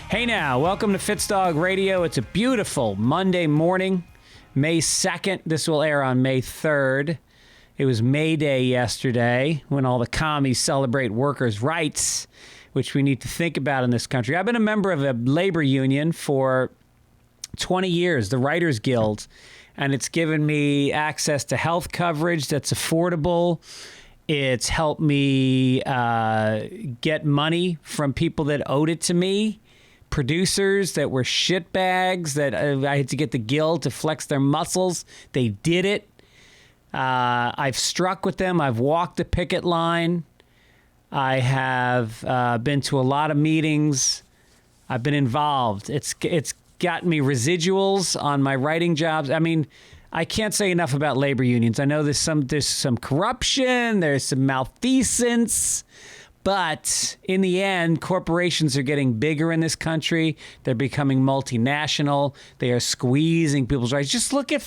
Hey now, welcome to Fitzdog Radio. It's a beautiful Monday morning, May 2nd. This will air on May 3rd. It was May Day yesterday when all the commies celebrate workers' rights, which we need to think about in this country. I've been a member of a labor union for 20 years, the Writers Guild, and it's given me access to health coverage that's affordable. It's helped me get money from people that owed it to me. Producers that were shitbags that I had to get the Guild to flex their muscles. They did it. I've struck with them. I've walked the picket line. I have been to a lot of meetings. I've been involved. It's gotten me residuals on my writing jobs. I mean, I can't say enough about labor unions. I know there's some corruption, there's some malfeasance. But in the end, corporations are getting bigger in this country. They're becoming multinational. They are squeezing people's rights. Just look at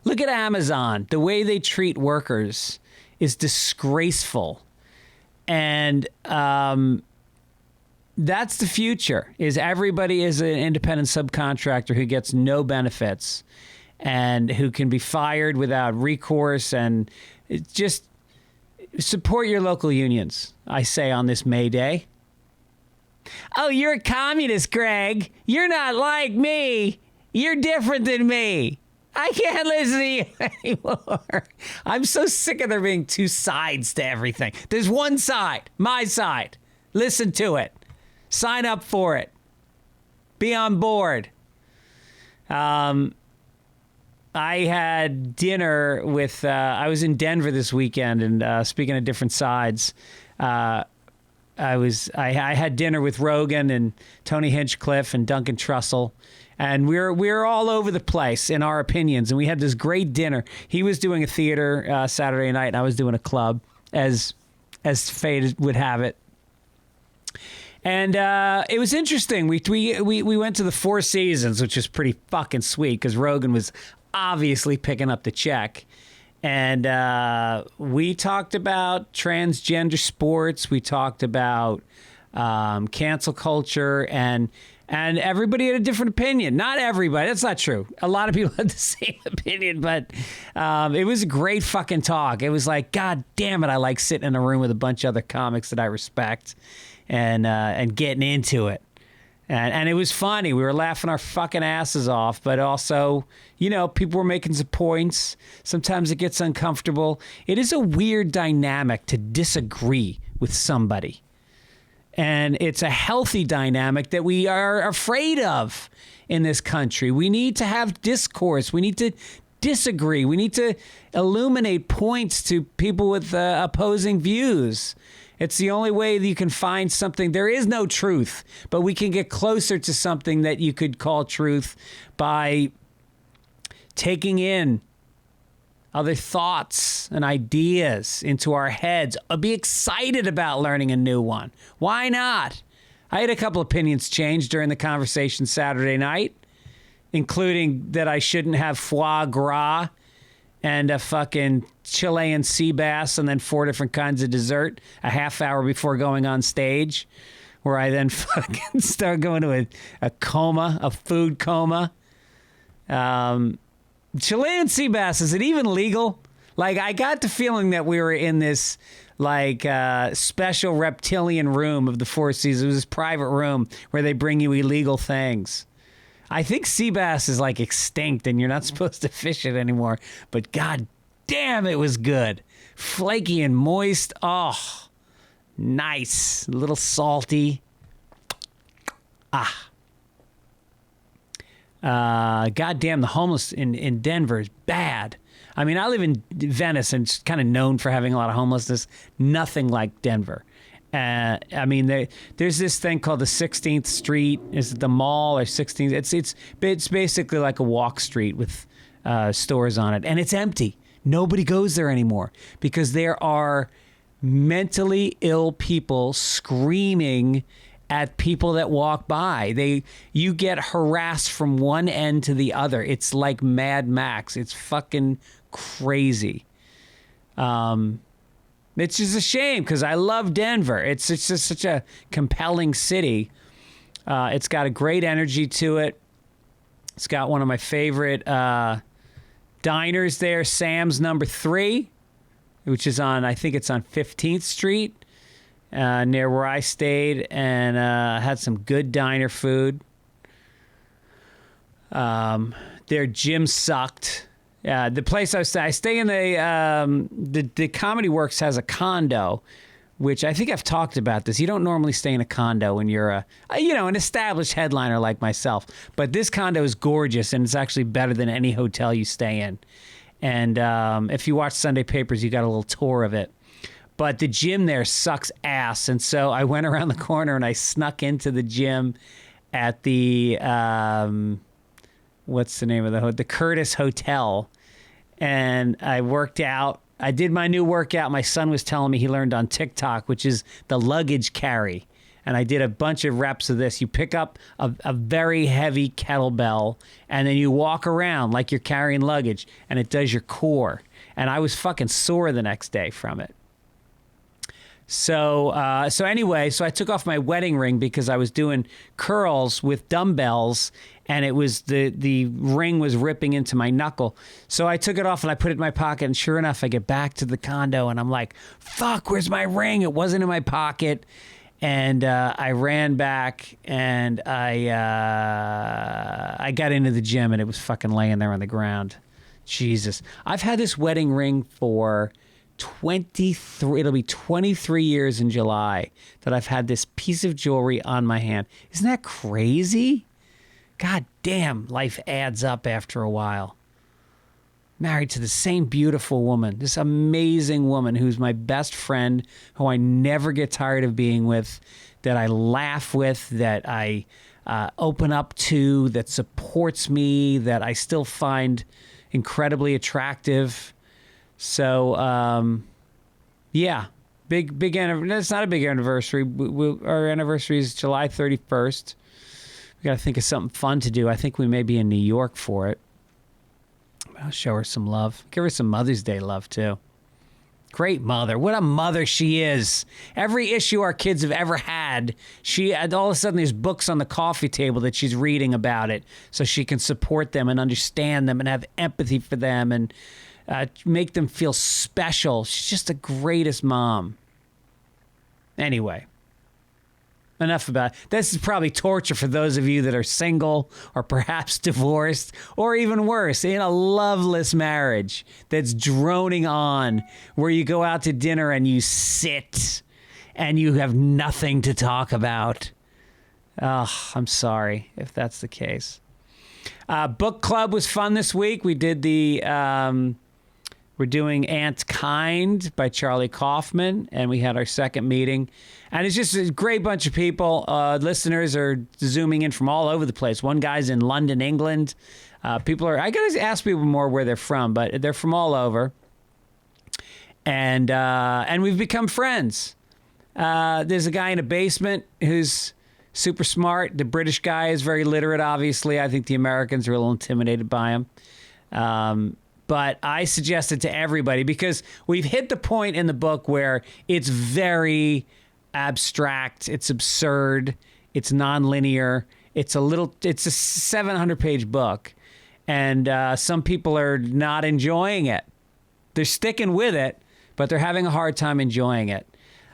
Amazon. The way they treat workers is disgraceful. And that's the future, is everybody is an independent subcontractor who gets no benefits and who can be fired without recourse. And it just... support your local unions, I say on this May Day. Oh, you're a communist, Greg. You're not like me. You're different than me. I can't listen to you anymore. I'm so sick of there being two sides to everything. There's one side, my side. Listen to it. Sign up for it. Be on board. I had dinner with, I was in Denver this weekend, and speaking of different sides, I had dinner with Rogan and Tony Hinchcliffe and Duncan Trussell, and we were all over the place in our opinions, and we had this great dinner. He was doing a theater Saturday night, and I was doing a club, as fate would have it. And it was interesting. We went to the Four Seasons, which was pretty fucking sweet because Rogan was obviously picking up the check. And we talked about transgender sports. We talked about cancel culture, and everybody had a different opinion. Not everybody. That's not true. A lot of people had the same opinion, but it was a great fucking talk. It was like, God damn it, I like sitting in a room with a bunch of other comics that I respect and getting into it. And it was funny. We were laughing our fucking asses off, but also, you know, people were making some points. Sometimes it gets uncomfortable. It is a weird dynamic to disagree with somebody. And it's a healthy dynamic that we are afraid of in this country. We need to have discourse. We need to disagree. We need to illuminate points to people with opposing views. It's the only way that you can find something. There is no truth, but we can get closer to something that you could call truth by taking in other thoughts and ideas into our heads. Be excited about learning a new one. Why not? I had a couple opinions change during the conversation Saturday night, including that I shouldn't have foie gras and a fucking Chilean sea bass and then 4 different kinds of dessert a half hour before going on stage, where I then fucking start going to a coma, a food coma. Chilean sea bass, is it even legal? Like, I got the feeling that we were in this like special reptilian room of the Four Seasons. It was this private room where they bring you illegal things. I think sea bass is like extinct and you're not supposed to fish it anymore. But god damn, it was good. Flaky and moist. Oh, nice. A little salty. God damn, the homeless in Denver is bad. I mean, I live in Venice and it's kind of known for having a lot of homelessness. Nothing like Denver. I mean, there's this thing called the 16th Street. Is it the mall or 16th? It's basically like a walk street with stores on it, and it's empty. Nobody goes there anymore because there are mentally ill people screaming at people that walk by. You get harassed from one end to the other. It's like Mad Max. It's fucking crazy. It's just a shame because I love Denver. It's just such a compelling city. It's got a great energy to it. It's got one of my favorite diners there, Sam's Number 3, which is I think it's on 15th Street, near where I stayed, and had some good diner food. Their gym sucked. The place I stay in the Comedy Works has a condo, which I think I've talked about this. You don't normally stay in a condo when you're an established headliner like myself. But this condo is gorgeous, and it's actually better than any hotel you stay in. And if you watch Sunday Papers, you got a little tour of it. But the gym there sucks ass, and so I went around the corner and I snuck into the gym at the what's the name of the Curtis Hotel, and I worked out. I did my new workout. My son was telling me he learned on TikTok, which is the luggage carry. And I did a bunch of reps of this. You pick up a very heavy kettlebell, and then you walk around like you're carrying luggage, and it does your core. And I was fucking sore the next day from it. So anyway, I took off my wedding ring because I was doing curls with dumbbells, and it was the ring was ripping into my knuckle. So I took it off and I put it in my pocket, and sure enough, I get back to the condo and I'm like, fuck, where's my ring? It wasn't in my pocket. And I ran back and I got into the gym, and it was fucking laying there on the ground. Jesus. I've had this wedding ring for 23, it'll be 23 years in July that I've had this piece of jewelry on my hand. Isn't that crazy? God damn, life adds up after a while. Married to the same beautiful woman, this amazing woman who's my best friend, who I never get tired of being with, that I laugh with, that I open up to, that supports me, that I still find incredibly attractive. So, yeah, big it's not a big anniversary. Our anniversary is July 31st. We got to think of something fun to do. I think we may be in New York for it. I'll show her some love. Give her some Mother's Day love, too. Great mother. What a mother she is. Every issue our kids have ever had, all of a sudden there's books on the coffee table that she's reading about it so she can support them and understand them and have empathy for them and make them feel special. She's just the greatest mom. Anyway. Enough about it. This is probably torture for those of you that are single or perhaps divorced, or even worse, in a loveless marriage that's droning on, where you go out to dinner and you sit and you have nothing to talk about. Oh, I'm sorry if that's the case. Book club was fun this week. We did we're doing Aunt Kind by Charlie Kaufman, and we had our second meeting. And it's just a great bunch of people. Listeners are zooming in from all over the place. One guy's in London, England. I got to ask people more where they're from, but they're from all over. And we've become friends. There's a guy in a basement who's super smart. The British guy is very literate, obviously. I think the Americans are a little intimidated by him. But I suggested to everybody, because we've hit the point in the book where it's very abstract, it's absurd, it's nonlinear, it's a 700-page book, and some people are not enjoying it. They're sticking with it, but they're having a hard time enjoying it.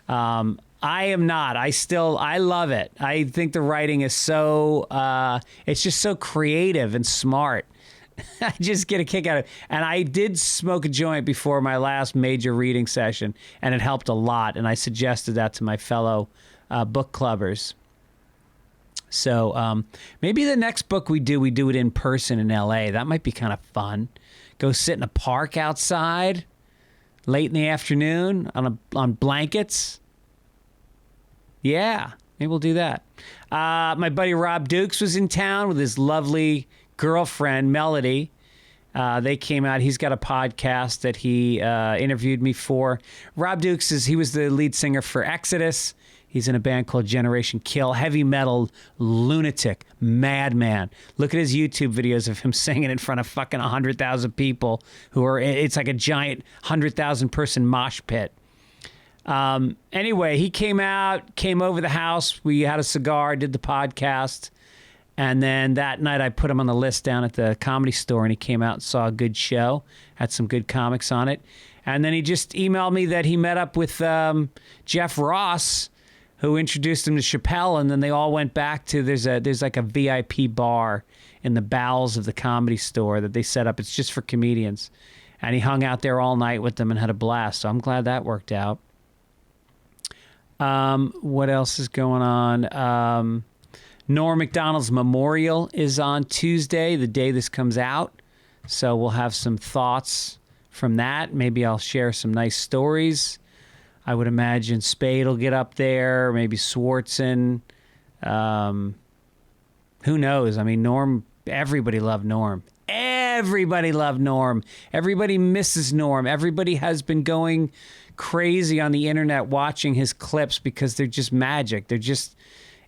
I am not. I love it. I think the writing is it's just so creative and smart. I just get a kick out of it. And I did smoke a joint before my last major reading session, and it helped a lot. And I suggested that to my fellow book clubbers. So maybe the next book we do it in person in L.A. That might be kind of fun. Go sit in a park outside late in the afternoon on blankets. Yeah, maybe we'll do that. My buddy Rob Dukes was in town with his lovely girlfriend Melody. They came out. He's got a podcast that he interviewed me for. Rob Dukes he was the lead singer for Exodus. He's in a band called Generation Kill. Heavy metal lunatic, madman. Look at his YouTube videos of him singing in front of fucking 100,000 people it's like a giant 100,000 person mosh pit. Anyway, he came over the house. We had a cigar, did the podcast. And then that night I put him on the list down at the Comedy Store, and he came out and saw a good show, had some good comics on it. And then he just emailed me that he met up with Jeff Ross, who introduced him to Chappelle, and then they all went back to, there's like a VIP bar in the bowels of the Comedy Store that they set up. It's just for comedians. And he hung out there all night with them and had a blast. So I'm glad that worked out. What else is going on? Norm Macdonald's memorial is on Tuesday, the day this comes out. So we'll have some thoughts from that. Maybe I'll share some nice stories. I would imagine Spade will get up there, maybe Swartzen. Who knows? I mean, Norm, everybody loved Norm. Everybody loved Norm. Everybody misses Norm. Everybody has been going crazy on the internet watching his clips because they're just magic.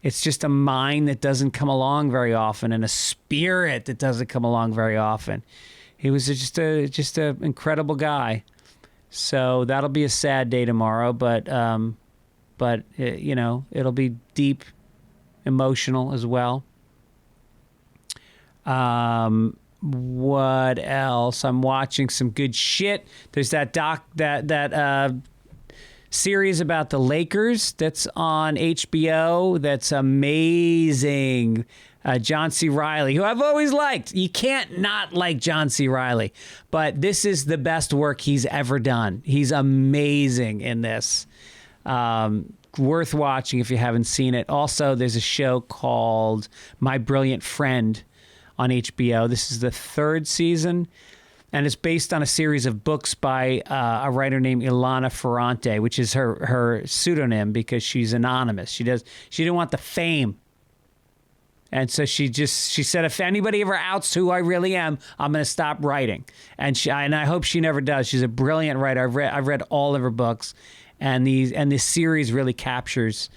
It's just a mind that doesn't come along very often, and a spirit that doesn't come along very often. He was just a incredible guy. So that'll be a sad day tomorrow, but you know, it'll be deep, emotional as well. What else? I'm watching some good shit. There's that series about the Lakers that's on HBO. That's amazing. John C. Reilly, who I've always liked. You can't not like John C. Reilly, but this is the best work he's ever done. He's amazing in this. Worth watching if you haven't seen it. Also, there's a show called My Brilliant Friend on HBO. This is the 3rd season, and it's based on a series of books by a writer named Ilana Ferrante, which is her pseudonym because she's anonymous. She didn't want the fame. And so she said, if anybody ever outs who I really am, I'm going to stop writing. And I hope she never does. She's a brilliant writer. I've read all of her books, and this series really captures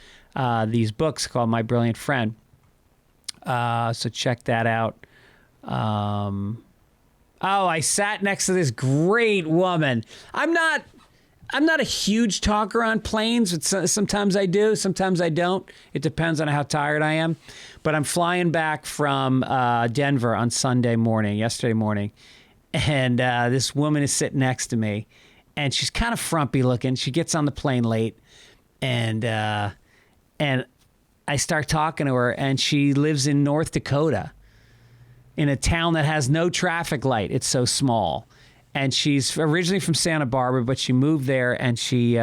these books called My Brilliant Friend. So check that out. I sat next to this great woman. I'm not a huge talker on planes. Sometimes I do, sometimes I don't. It depends on how tired I am. But I'm flying back from Denver on yesterday morning, and this woman is sitting next to me, and she's kind of frumpy looking. She gets on the plane late, and I start talking to her, and she lives in North Dakota, in a town that has no traffic light. It's so small. And she's originally from Santa Barbara, but she moved there, and she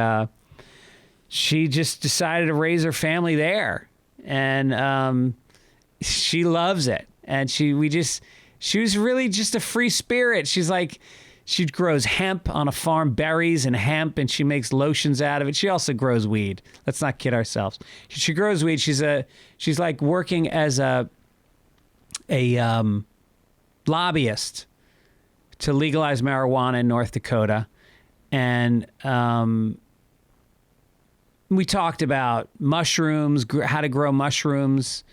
just decided to raise her family there, and she loves it. And she was really just a free spirit. She's like, she grows hemp on a farm, berries and hemp, and she makes lotions out of it. She also grows weed. Let's not kid ourselves. She grows weed. She's like working as a lobbyist to legalize marijuana in North Dakota. And we talked about mushrooms, how to grow mushrooms.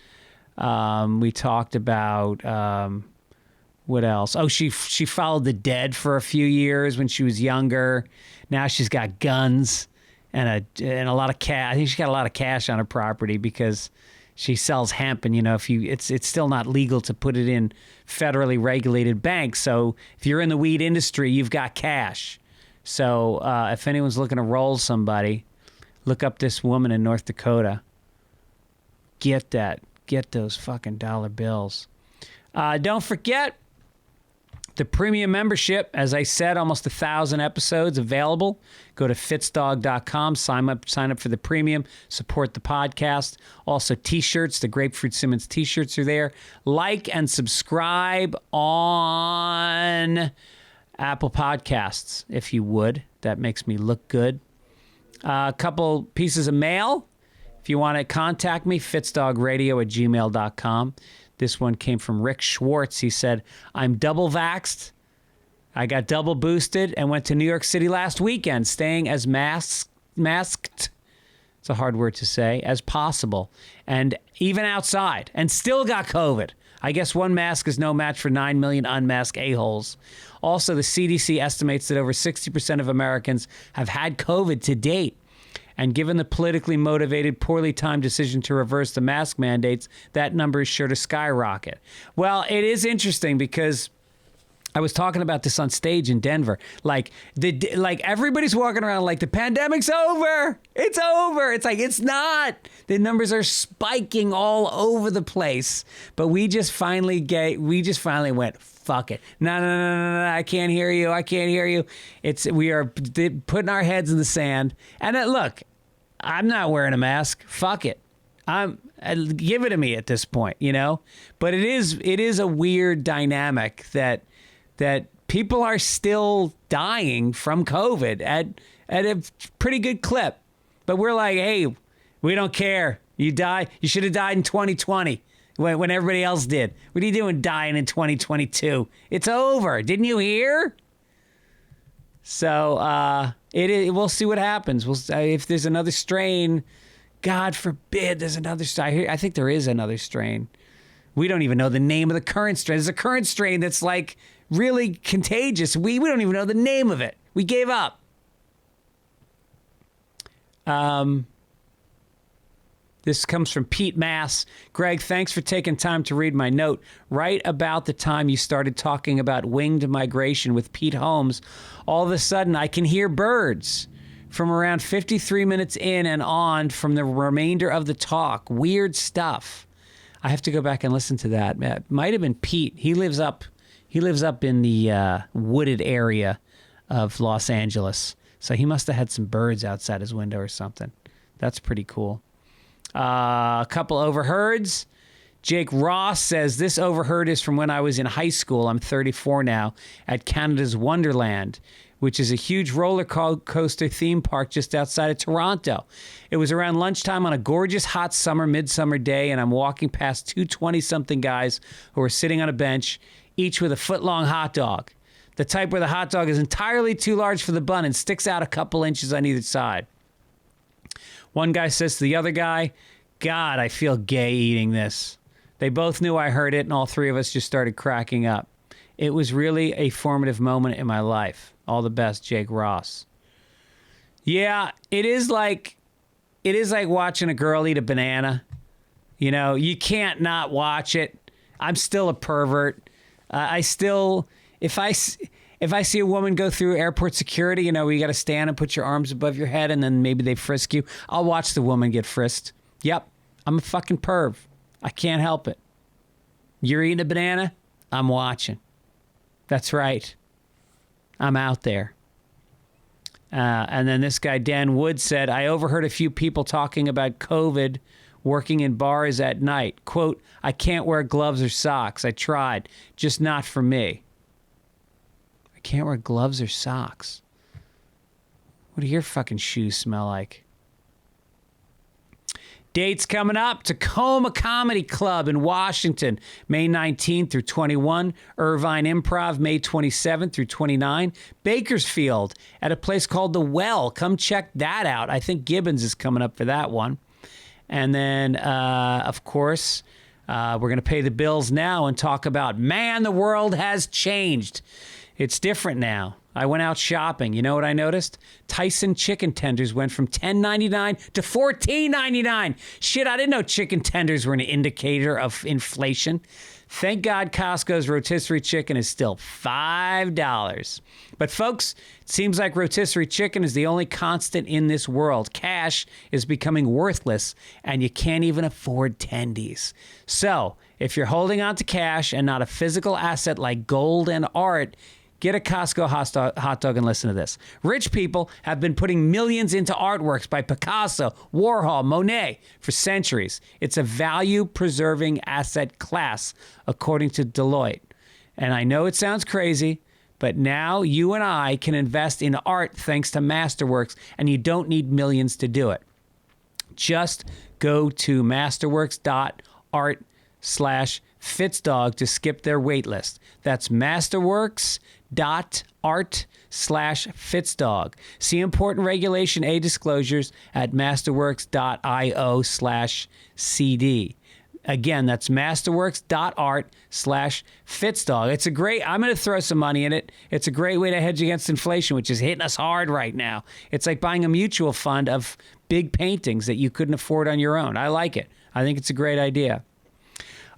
We talked about what else? Oh, she followed the dead for a few years when she was younger. Now she's got guns and a lot of cash. I think she's got a lot of cash on her property because she sells hemp, and it's still not legal to put it in federally regulated banks. So if you're in the weed industry, you've got cash. So if anyone's looking to roll somebody, look up this woman in North Dakota. Get those fucking dollar bills. Don't forget the premium membership. As I said, almost 1,000 episodes available. Go to Fitzdog.com, sign up for the premium, support the podcast. Also, t-shirts, the Grapefruit Simmons t-shirts are there. Like and subscribe on Apple Podcasts, if you would. That makes me look good. A couple pieces of mail. If you want to contact me, fitzdog@gmail.com. This one came from Rick Schwartz. He said, I'm double vaxxed. I got double boosted and went to New York City last weekend, staying as masked, it's a hard word to say, as possible, and even outside, and still got COVID. I guess one mask is no match for 9 million unmasked a-holes. Also, the CDC estimates that over 60% of Americans have had COVID to date. And given the politically motivated, poorly timed decision to reverse the mask mandates, that number is sure to skyrocket. Well, it is interesting because I was talking about this on stage in Denver. Like everybody's walking around like the pandemic's over. It's over. It's like it's not. The numbers are spiking all over the place. But we just finally went, fuck it. No, I can't hear you. I can't hear you. We are putting our heads in the sand. And look, I'm not wearing a mask. Fuck it. Give it to me at this point, you know. But it is a weird dynamic that people are still dying from COVID at a pretty good clip. But we're like, hey, we don't care. You should have died in 2020 when everybody else did. What are you doing dying in 2022? It's over. Didn't you hear? So we'll see what happens. If there's another strain, God forbid there's another strain. I think there is another strain. We don't even know the name of the current strain. There's a current strain that's like really contagious. We don't even know the name of it. We gave up. This comes from Pete Mass. Greg, thanks for taking time to read my note. Right about the time you started talking about winged migration with Pete Holmes, all of a sudden I can hear birds from around 53 minutes in and on from the remainder of the talk. Weird stuff. I have to go back and listen to that. It might have been Pete. He lives up in the wooded area of Los Angeles. So he must have had some birds outside his window or something. That's pretty cool. A couple overheards. Jake Ross says, this overheard is from when I was in high school. I'm 34 now, at Canada's Wonderland, which is a huge roller coaster theme park just outside of Toronto. It was around lunchtime on a gorgeous hot midsummer day, and I'm walking past two 20-something guys who are sitting on a bench, each with a foot-long hot dog. The type where the hot dog is entirely too large for the bun and sticks out a couple inches on either side. One guy says to the other guy, God, I feel gay eating this. They both knew I heard it, and all three of us just started cracking up. It was really a formative moment in my life. All the best, Jake Ross. Yeah, it is like watching a girl eat a banana. You know, you can't not watch it. I'm still a pervert. If I see a woman go through airport security, you know, where you got to stand and put your arms above your head and then maybe they frisk you, I'll watch the woman get frisked. Yep, I'm a fucking perv. I can't help it. You're eating a banana? I'm watching. That's right. I'm out there. And then this guy, Dan Wood, said, I overheard a few people talking about COVID working in bars at night. Quote, I can't wear gloves or socks. I tried. Just not for me. I can't wear gloves or socks. What do your fucking shoes smell like? Dates coming up: Tacoma Comedy Club in Washington, May 19th through 21. Irvine Improv, May 27th through 29. Bakersfield at a place called The Well. Come check that out. I think Gibbons is coming up for that one. And then, of course, we're going to pay the bills now and talk about, man, the world has changed. It's different now. I went out shopping. You know what I noticed? Tyson chicken tenders went from $10.99 to $14.99. Shit, I didn't know chicken tenders were an indicator of inflation. Thank God Costco's rotisserie chicken is still $5. But folks, it seems like rotisserie chicken is the only constant in this world. Cash is becoming worthless, and you can't even afford tendies. So if you're holding on to cash and not a physical asset like gold and art, get a Costco hot dog and listen to this. Rich people have been putting millions into artworks by Picasso, Warhol, Monet for centuries. It's a value-preserving asset class, according to Deloitte. And I know it sounds crazy, but now you and I can invest in art thanks to Masterworks, and you don't need millions to do it. Just go to masterworks.art/Fitzdog to skip their wait list. That's masterworks.art/Fitzdog. See important Regulation A disclosures at masterworks.io/CD. Again, that's masterworks.art/Fitzdog. It's a great, I'm going to throw some money in it. It's a great way to hedge against inflation, which is hitting us hard right now. It's like buying a mutual fund of big paintings that you couldn't afford on your own. I like it. I think it's a great idea.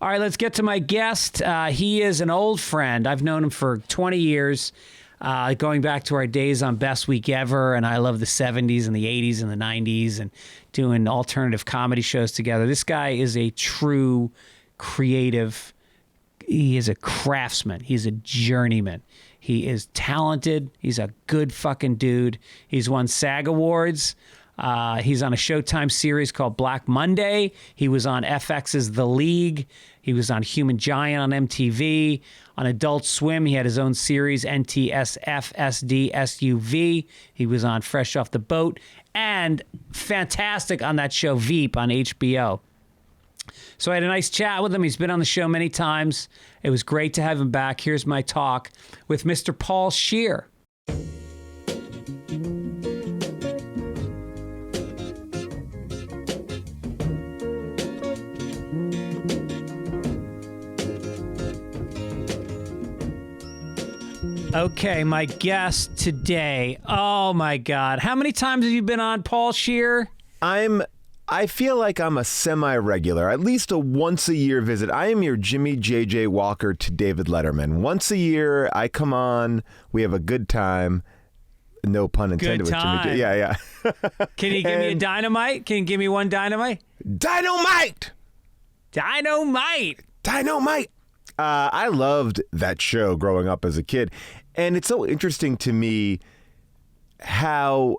All right, let's get to my guest. He is an old friend. I've known him for 20 years, going back to our days on Best Week Ever, and I love the 70s and the 80s and the 90s and doing alternative comedy shows together. This guy is a true creative. He is a craftsman. He's a journeyman. He is talented. He's a good fucking dude. He's won SAG Awards. He's on a Showtime series called Black Monday. He was on FX's The League. He was on Human Giant on MTV. On Adult Swim, he had his own series, NTSFSDSUV. He was on Fresh Off the Boat. And fantastic on that show, Veep, on HBO. So I had a nice chat with him. He's been on the show many times. It was great to have him back. Here's my talk with Mr. Paul Scheer. Okay, my guest today. Oh my God. How many times have you been on, Paul Scheer? I feel like I'm a semi-regular, at least a once-a-year visit. I am your Jimmy J.J. Walker to David Letterman. Once a year, I come on, we have a good time. No pun intended good time. With Jimmy J. Yeah. Can you give me a dynamite? Can you give me one dynamite? Dynamite! Dynamite! Dynamite! I loved that show growing up as a kid. And it's so interesting to me how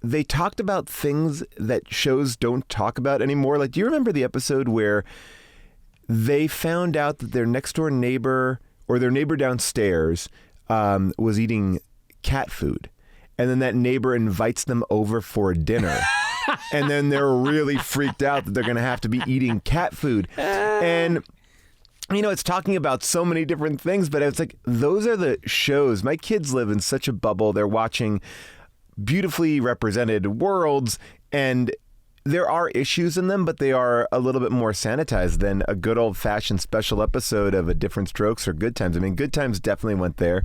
they talked about things that shows don't talk about anymore. Like, do you remember the episode where they found out that their next door neighbor or their neighbor downstairs was eating cat food? And then that neighbor invites them over for dinner. And then they're really freaked out that they're going to have to be eating cat food. And you know, it's talking about so many different things, but it's like, those are the shows. My kids live in such a bubble. They're watching beautifully represented worlds, and there are issues in them, but they are a little bit more sanitized than a good old-fashioned special episode of A Different Strokes or Good Times. I mean, Good Times definitely went there.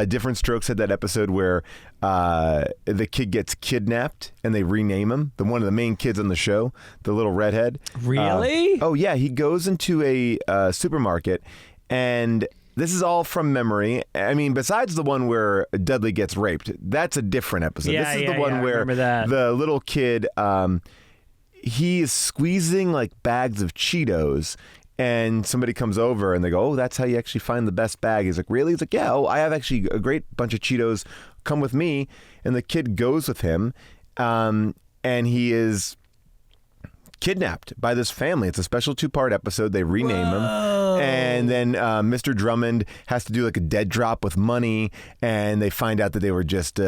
Different Strokes had that episode where the kid gets kidnapped and they rename him. One of the main kids on the show, the little redhead. Really? Oh, yeah. He goes into a supermarket, and this is all from memory. I mean, besides the one where Dudley gets raped, that's a different episode. This is the one where the little kid... he is squeezing like bags of Cheetos, and somebody comes over and they go, "Oh, that's how you actually find the best bag." He's like, "Really?" He's like, "Yeah, oh, I have actually a great bunch of Cheetos. Come with me." And the kid goes with him, and he is kidnapped by this family. It's a special 2-part episode. They rename him. And then Mr. Drummond has to do like a dead drop with money, and they find out that they were just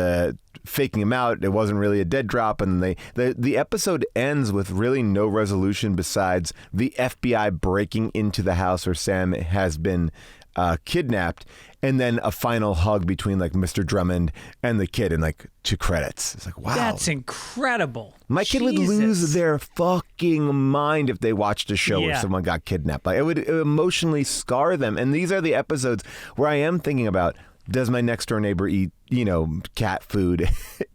faking him out. It wasn't really a dead drop, and the episode ends with really no resolution besides the FBI breaking into the house where Sam has been kidnapped, and then a final hug between like Mr. Drummond and the kid, and like 2 credits. It's like, wow, that's incredible. My kid would lose their fucking mind if they watched a show where someone got kidnapped. Like, it would emotionally scar them. And these are the episodes where I am thinking about, does my next door neighbor eat, cat food?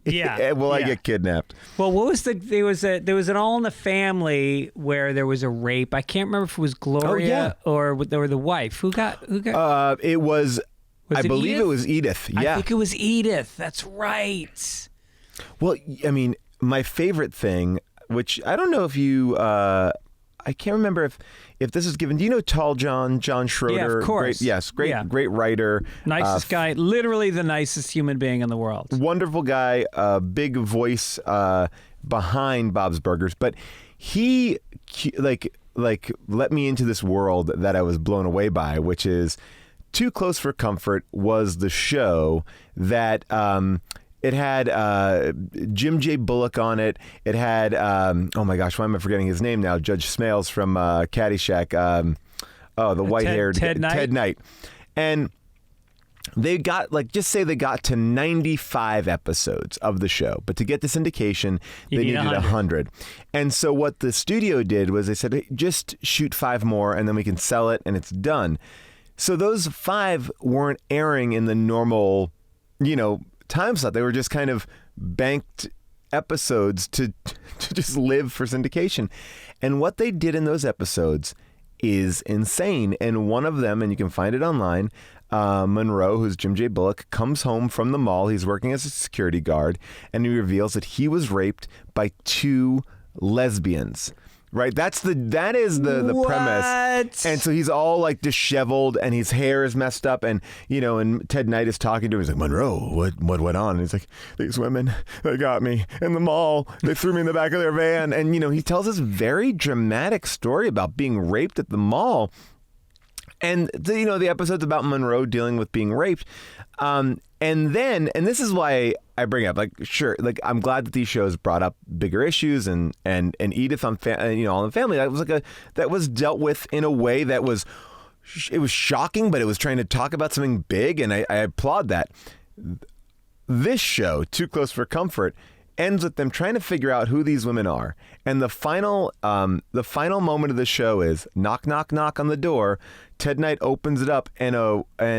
Yeah. Will I get kidnapped? Well, what was there was an All in the Family where there was a rape. I can't remember if it was Gloria or the wife. Who got? It was I believe Edith? it was Edith. Yeah. I think it was Edith. That's right. Well, I mean, my favorite thing, which I don't know if you, I can't remember if this is given. Do you know Tall John Schroeder? Yeah, of course. Great writer. Nicest guy, literally the nicest human being in the world. Wonderful guy, big voice behind Bob's Burgers, but he like let me into this world that I was blown away by, which is Too Close for Comfort was the show that it had Jim J. Bullock on it. It had, oh my gosh, why am I forgetting his name now? Judge Smales from Caddyshack. The white-haired Ted Knight. And they got, like, just say they got to 95 episodes of the show, but to get the syndication, they needed 100. And so what the studio did was they said, hey, just shoot 5 more and then we can sell it and it's done. So those 5 weren't airing in the normal, time slot. They were just kind of banked episodes to just live for syndication. And what they did in those episodes is insane. And one of them, and you can find it online, Monroe, who's Jim J. Bullock, comes home from the mall. He's working as a security guard, and he reveals that he was raped by 2 lesbians. Right, that is the premise, and so he's all like disheveled, and his hair is messed up, and and Ted Knight is talking to him. He's like, Monroe, what went on? And he's like, these women, they got me in the mall. They threw me in the back of their van, and he tells this very dramatic story about being raped at the mall. And the episode's about Monroe dealing with being raped. And this is why I bring up, sure, I'm glad that these shows brought up bigger issues and Edith on All in the Family. That was dealt with in a way that was shocking, but it was trying to talk about something big, and I applaud that. This show, Too Close for Comfort, ends with them trying to figure out who these women are. And the final moment of the show is knock, knock, knock on the door. Ted Knight opens it up, and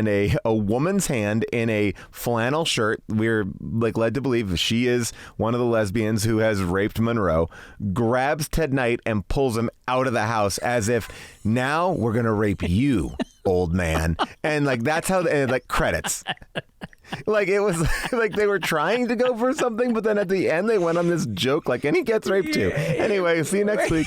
a woman's hand in a flannel shirt, we're led to believe she is one of the lesbians who has raped Monroe, grabs Ted Knight and pulls him out of the house as if, now we're gonna rape you, old man. And that's how credits. It was they were trying to go for something, but then at the end they went on this joke and he gets raped too. Anyway, see you next week.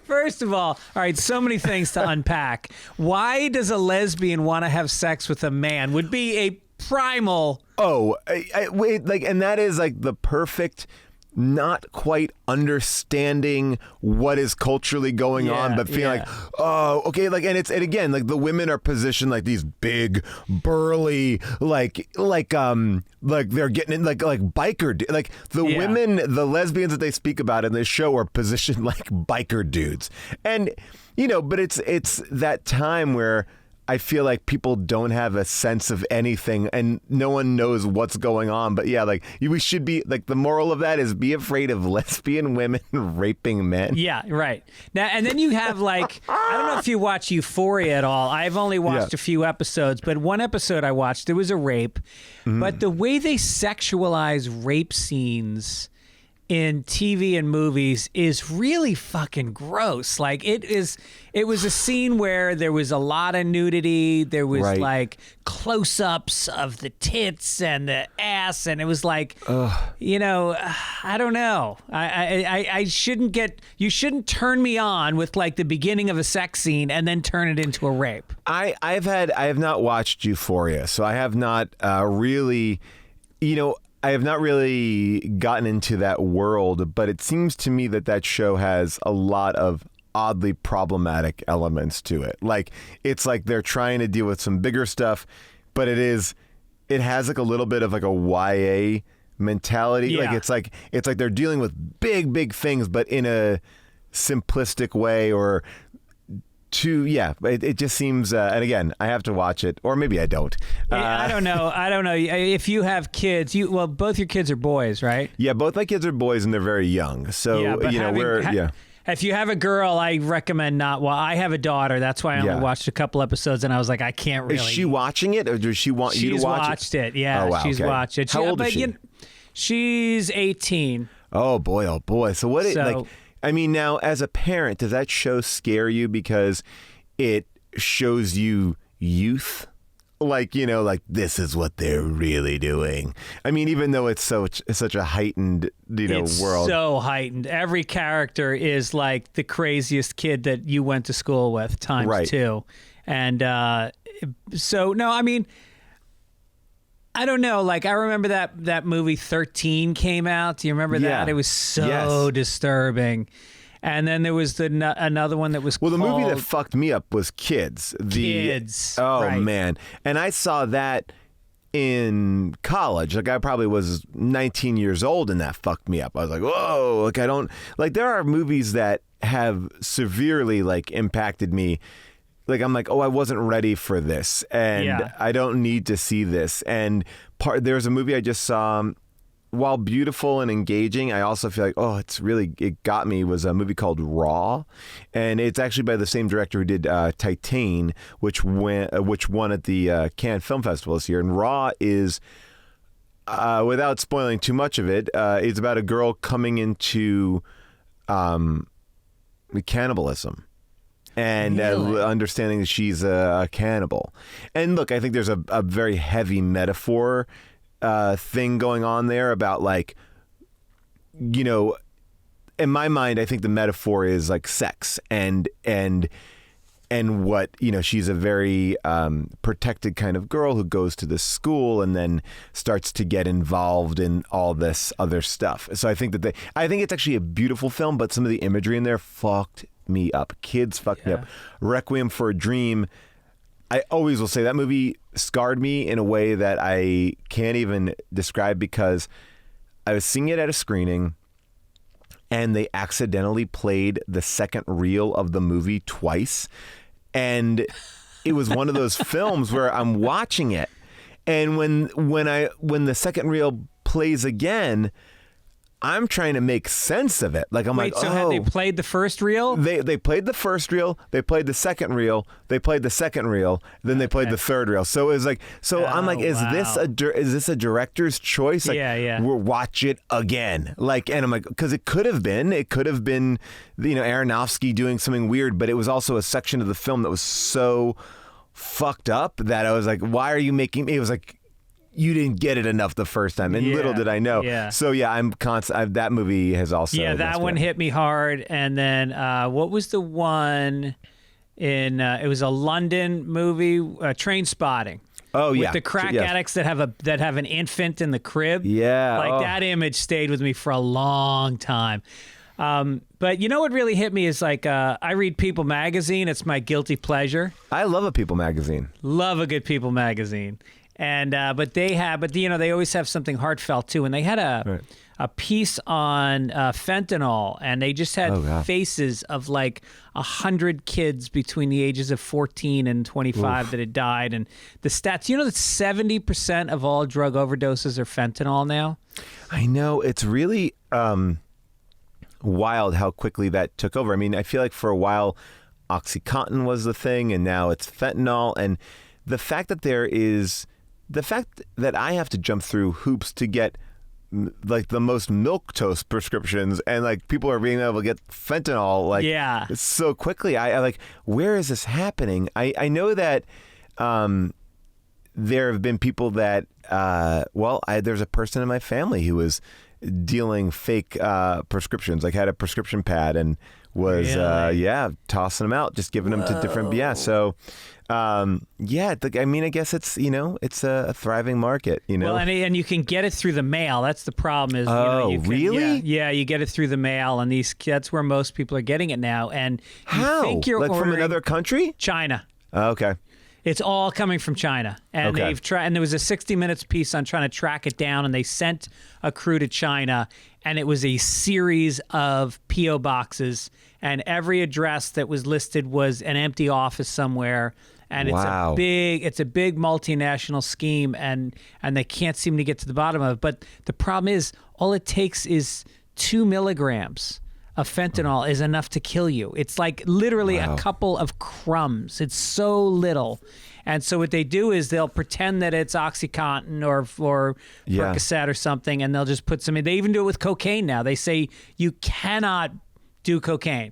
First of all right, so many things to unpack. Why does a lesbian want to have sex with a man? Would be a primal. And that is the perfect, not quite understanding what is culturally going on, but feeling and again, the women are positioned like these big, burly, they're getting in like biker, women, the lesbians that they speak about in this show are positioned like biker dudes, and but it's that time where I feel like people don't have a sense of anything and no one knows what's going on. But we should be the moral of that is be afraid of lesbian women raping men. Yeah, right. Now, and then you have I don't know if you watch Euphoria at all. I've only watched a few episodes, but one episode I watched, there was a rape. But the way they sexualize rape scenes in TV and movies is really fucking gross. It was a scene where there was a lot of nudity. There was close-ups of the tits and the ass, and it was I don't know. I shouldn't you shouldn't turn me on with the beginning of a sex scene and then turn it into a rape. I have not watched Euphoria, so I have not really, I have not really gotten into that world, but it seems to me that show has a lot of oddly problematic elements to it. It's they're trying to deal with some bigger stuff, but it has a little bit of a YA mentality. Yeah. It's they're dealing with big things, but in a simplistic way or it just seems, and again, I have to watch it, or maybe I don't. I don't know. If you have kids, both your kids are boys, right? Yeah, both my kids are boys, and they're very young. So, if you have a girl, I recommend not. Well, I have a daughter. That's why I only watched a couple episodes, and I was like, I can't really. Is she watching it, or does she want you to watch it? She's watched it. Yeah, oh, wow, she's watched it. How old is she? She's 18. Oh boy. So what? Now, as a parent, does that show scare you because it shows you youth? This is what they're really doing. Even though it's such a heightened, it's world. So heightened. Every character is the craziest kid that you went to school with times 2. And so, no, I don't know. I remember that movie 13 came out. Do you remember that? It was so disturbing. And then there was another one that was the movie that fucked me up was Kids. Kids. Oh, right. Man. And I saw that in college. I probably was 19 years old and that fucked me up. I was like, whoa. I don't... there are movies that have severely, impacted me like I'm like, oh, I wasn't ready for this, and I don't need to see this. And there's a movie I just saw. While beautiful and engaging, I also feel like, oh, it got me, was a movie called Raw. And it's actually by the same director who did Titane, which won at the Cannes Film Festival this year. And Raw is, without spoiling too much of it, it's about a girl coming into cannibalism. And understanding that she's a cannibal. And look, I think there's a very heavy metaphor thing going on there about, like, you know, in my mind, I think the metaphor is like sex and what, you know, she's a very protected kind of girl who goes to this school and then starts to get involved in all this other stuff. So I think it's actually a beautiful film, but some of the imagery in there fucked me up. Kids fucked me up. Requiem for a Dream, I always will say that movie scarred me in a way that I can't even describe, because I was seeing it at a screening and they accidentally played the second reel of the movie twice. And it was one of those films where I'm watching it, and when the second reel plays again, I'm trying to make sense of it. Like, I'm Wait, like, so had they played the first reel? They played the first reel, they played the second reel, they played the second reel, then they played the third reel. So it was like, I'm like, is this a director's choice? Like, we'll watch it again. Like, and I'm like, because it could have been, you know, Aronofsky doing something weird, but it was also a section of the film that was so fucked up that I was like, why are you making me? It was like, you didn't get it enough the first time, and little did I know. Yeah. So I'm constant. That movie has also. Yeah, that one hit me hard. And then what was the one in? It was a London movie, Train Spotting. Oh yeah, with the crack addicts that have an infant in the crib. Yeah, like that image stayed with me for a long time. But you know what really hit me is, like, I read People magazine. It's my guilty pleasure. I love a People magazine. Love a good People magazine. And but you know, they always have something heartfelt too. And they had a piece on fentanyl, and they just had faces of like 100 kids between the ages of 14 and 25 that had died. And the stats, you know, that 70% of all drug overdoses are fentanyl now. I know, it's really wild how quickly that took over. I mean, I feel like for a while OxyContin was the thing, and now it's fentanyl. And the fact that I have to jump through hoops to get like the most milquetoast prescriptions, and like people are being able to get fentanyl like so quickly. I like, where is this happening? I know that there have been people that there's a person in my family who was dealing fake prescriptions, like had a prescription pad and was tossing them out, just giving them to different So I mean, I guess it's, you know, it's a thriving market, you know. Well, and you can get it through the mail. That's the problem. Is really? Yeah, you get it through the mail, and that's where most people are getting it now. And how? You think you're like from another country? China. Okay. It's all coming from China, and they've tried. And there was a 60 Minutes piece on trying to track it down, and they sent a crew to China, and it was a series of PO boxes, and every address that was listed was an empty office somewhere. And it's a big multinational scheme, and they can't seem to get to the bottom of it. But the problem is, all it takes is 2 milligrams of fentanyl is enough to kill you. It's like literally a couple of crumbs. It's so little. And so what they do is they'll pretend that it's OxyContin or Percocet or something, and they'll just put some in. They even do it with cocaine now. They say you cannot do cocaine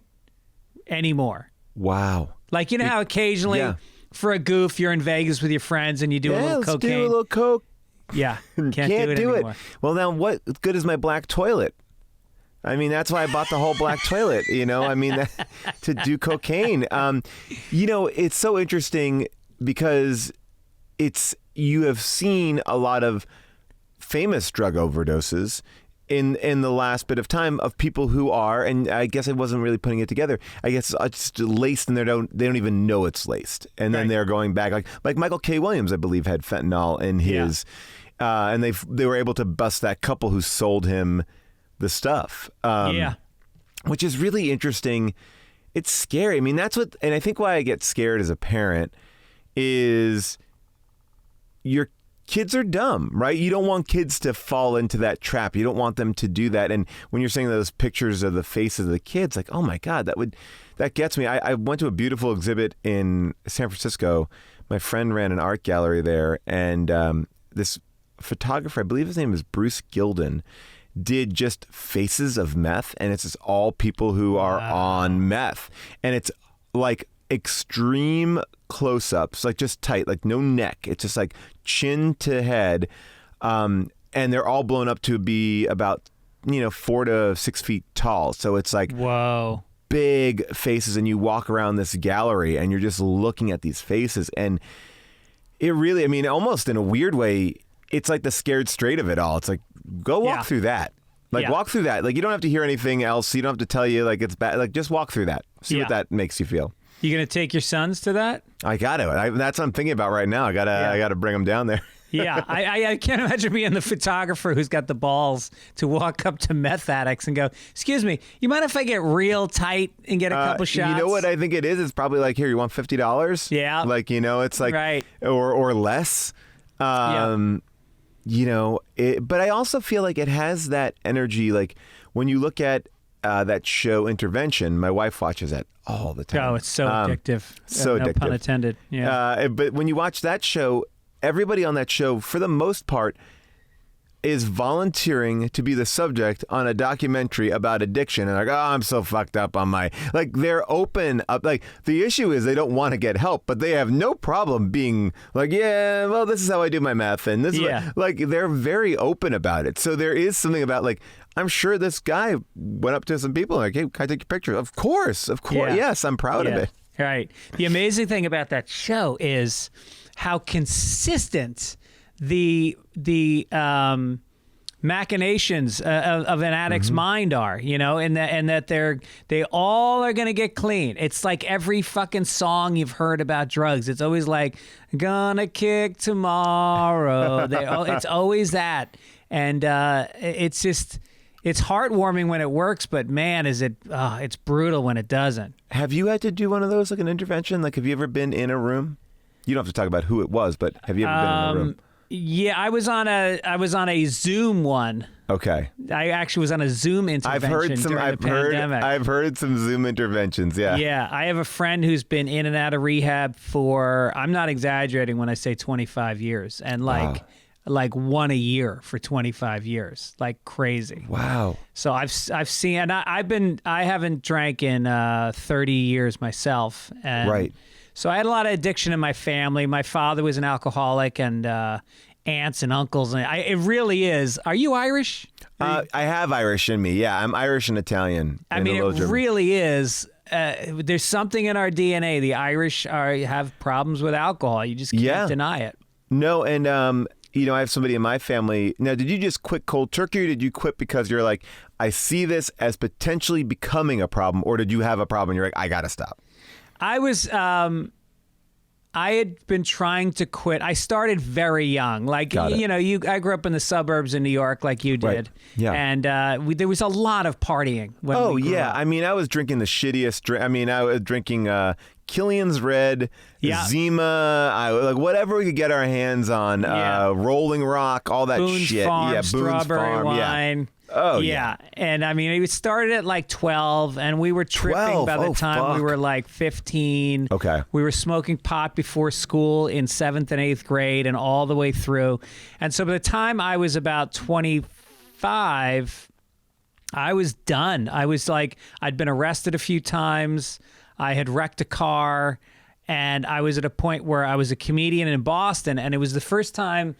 anymore. Wow. Like, you know how occasionally for a goof you're in Vegas with your friends and you do a little cocaine? Do a little coke. Yeah. Can't do it anymore. Well, now what good is my black toilet? I mean, that's why I bought the whole black toilet, you know, I mean, to do cocaine. You know, it's so interesting because you have seen a lot of famous drug overdoses in the last bit of time of people who are, and I guess I wasn't really putting it together, I guess it's laced and they don't even know it's laced. And then they're going back, like Michael K. Williams, I believe, had fentanyl in his, and they were able to bust that couple who sold him the stuff, which is really interesting. it's scary. I mean, and I think why I get scared as a parent is your kids are dumb, right? You don't want kids to fall into that trap. You don't want them to do that. And when you're seeing those pictures of the faces of the kids, like, oh my God, that gets me. I went to a beautiful exhibit in San Francisco. My friend ran an art gallery there, and this photographer, I believe his name is Bruce Gilden, did just faces of meth, and it's just all people who are on meth. And it's like extreme close-ups, like just tight, like no neck. It's just like chin to head. And they're all blown up to be about, 4 to 6 feet tall. So it's like, whoa, big faces, and you walk around this gallery and you're just looking at these faces, and it really, I mean, almost in a weird way, it's like the scared straight of it all. It's like, go walk through that. Like, walk through that. Like, you don't have to hear anything else. You don't have to tell you, like, it's bad. Like, just walk through that. See what that makes you feel. You going to take your sons to that? I got to. That's what I'm thinking about right now. I gotta bring them down there. Yeah, I can't imagine being the photographer who's got the balls to walk up to meth addicts and go, excuse me, you mind if I get real tight and get a couple shots? You know what I think it is? It's probably like, here, you want $50? Yeah. Like, it's like, right. or less. But I also feel like it has that energy. Like, when you look at that show Intervention, my wife watches that all the time. Oh, it's so addictive. So no addictive. Pun intended. Yeah. But when you watch that show, everybody on that show, for the most part, is volunteering to be the subject on a documentary about addiction. And like, oh, I'm so fucked up on my... Like, they're open up. Like, the issue is they don't want to get help, but they have no problem being like, yeah, well, this is how I do my meth. And this is like, they're very open about it. So there is something about, like, I'm sure this guy went up to some people and like, hey, can I take your picture? Of course. Yeah. Yes, I'm proud of it. Right. The amazing thing about that show is how consistent the machinations of an addict's mind are, and that they all are going to get clean. It's like every fucking song you've heard about drugs. It's always like, gonna kick tomorrow. It's always that. And it's just... It's heartwarming when it works, but man, it's brutal when it doesn't. Have you had to do one of those, like an intervention? Like, have you ever been in a room? You don't have to talk about who it was, but have you ever been in a room? Yeah, I was on a Zoom one. Okay. I actually was on a Zoom intervention during the pandemic. I've heard some Zoom interventions, yeah. Yeah, I have a friend who's been in and out of rehab for, I'm not exaggerating when I say 25 years, and like one a year for 25 years, like crazy. Wow. So I've seen, and I haven't drank in 30 years myself. And right. So I had a lot of addiction in my family. My father was an alcoholic, and aunts and uncles. And it really is. Are you Irish? I have Irish in me. Yeah, I'm Irish and Italian. I mean, it really is. There's something in our DNA. The Irish have problems with alcohol. You just can't deny it. No, and I have somebody in my family. Now, did you just quit cold turkey, or did you quit because you're like, I see this as potentially becoming a problem, or did you have a problem and you're like, I gotta stop? I was, I had been trying to quit. I started very young. Like, I grew up in the suburbs in New York like you did. Right. Yeah. And there was a lot of partying when we grew up. I mean, I was drinking the shittiest drink. I mean, I was drinking Killian's Red, Zima, like whatever we could get our hands on, Rolling Rock, all that Boone's shit. Farm, Boone's strawberry Farm, wine. Yeah. Oh, yeah. And I mean, it started at like 12, and we were tripping by the time we were like 15. Okay. We were smoking pot before school in 7th and 8th grade and all the way through. And so by the time I was about 25, I was done. I was like, I'd been arrested a few times. I had wrecked a car, and I was at a point where I was a comedian in Boston, and it was the first time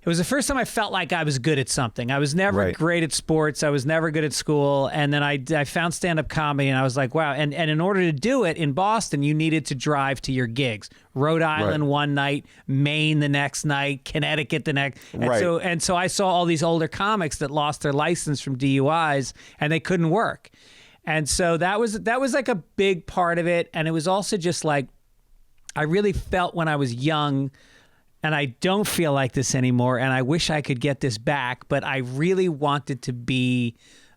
I felt like I was good at something. I was never great at sports. I was never good at school. And then I found stand-up comedy, and I was like, wow. And in order to do it in Boston, you needed to drive to your gigs. Rhode Island one night, Maine the next night, Connecticut the next. And so I saw all these older comics that lost their license from DUIs, and they couldn't work. And so that was like a big part of it. And it was also just like, I really felt when I was young, and I don't feel like this anymore, and I wish I could get this back, but I really wanted to be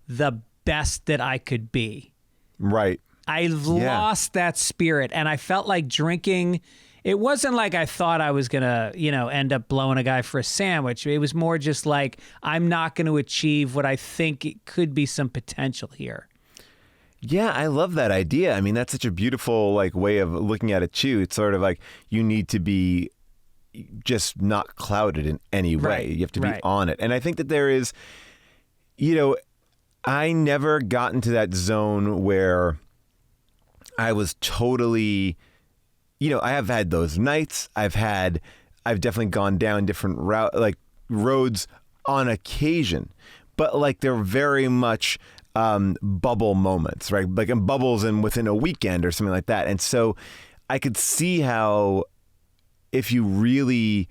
the best that I could be. Right. I lost that spirit, and I felt like drinking. It wasn't like I thought I was going to, end up blowing a guy for a sandwich. It was more just like, I'm not going to achieve what I think it could be some potential here. Yeah, I love that idea. I mean, that's such a beautiful way of looking at it too. It's sort of like you need to be just not clouded in any way. Right, You have to be on it. And I think that there is, I never got into that zone where I was totally, I have had those nights. I've definitely gone down different roads on occasion, but they're very much bubble moments, right? Like in bubbles and within a weekend or something like that. And so I could see how if you really,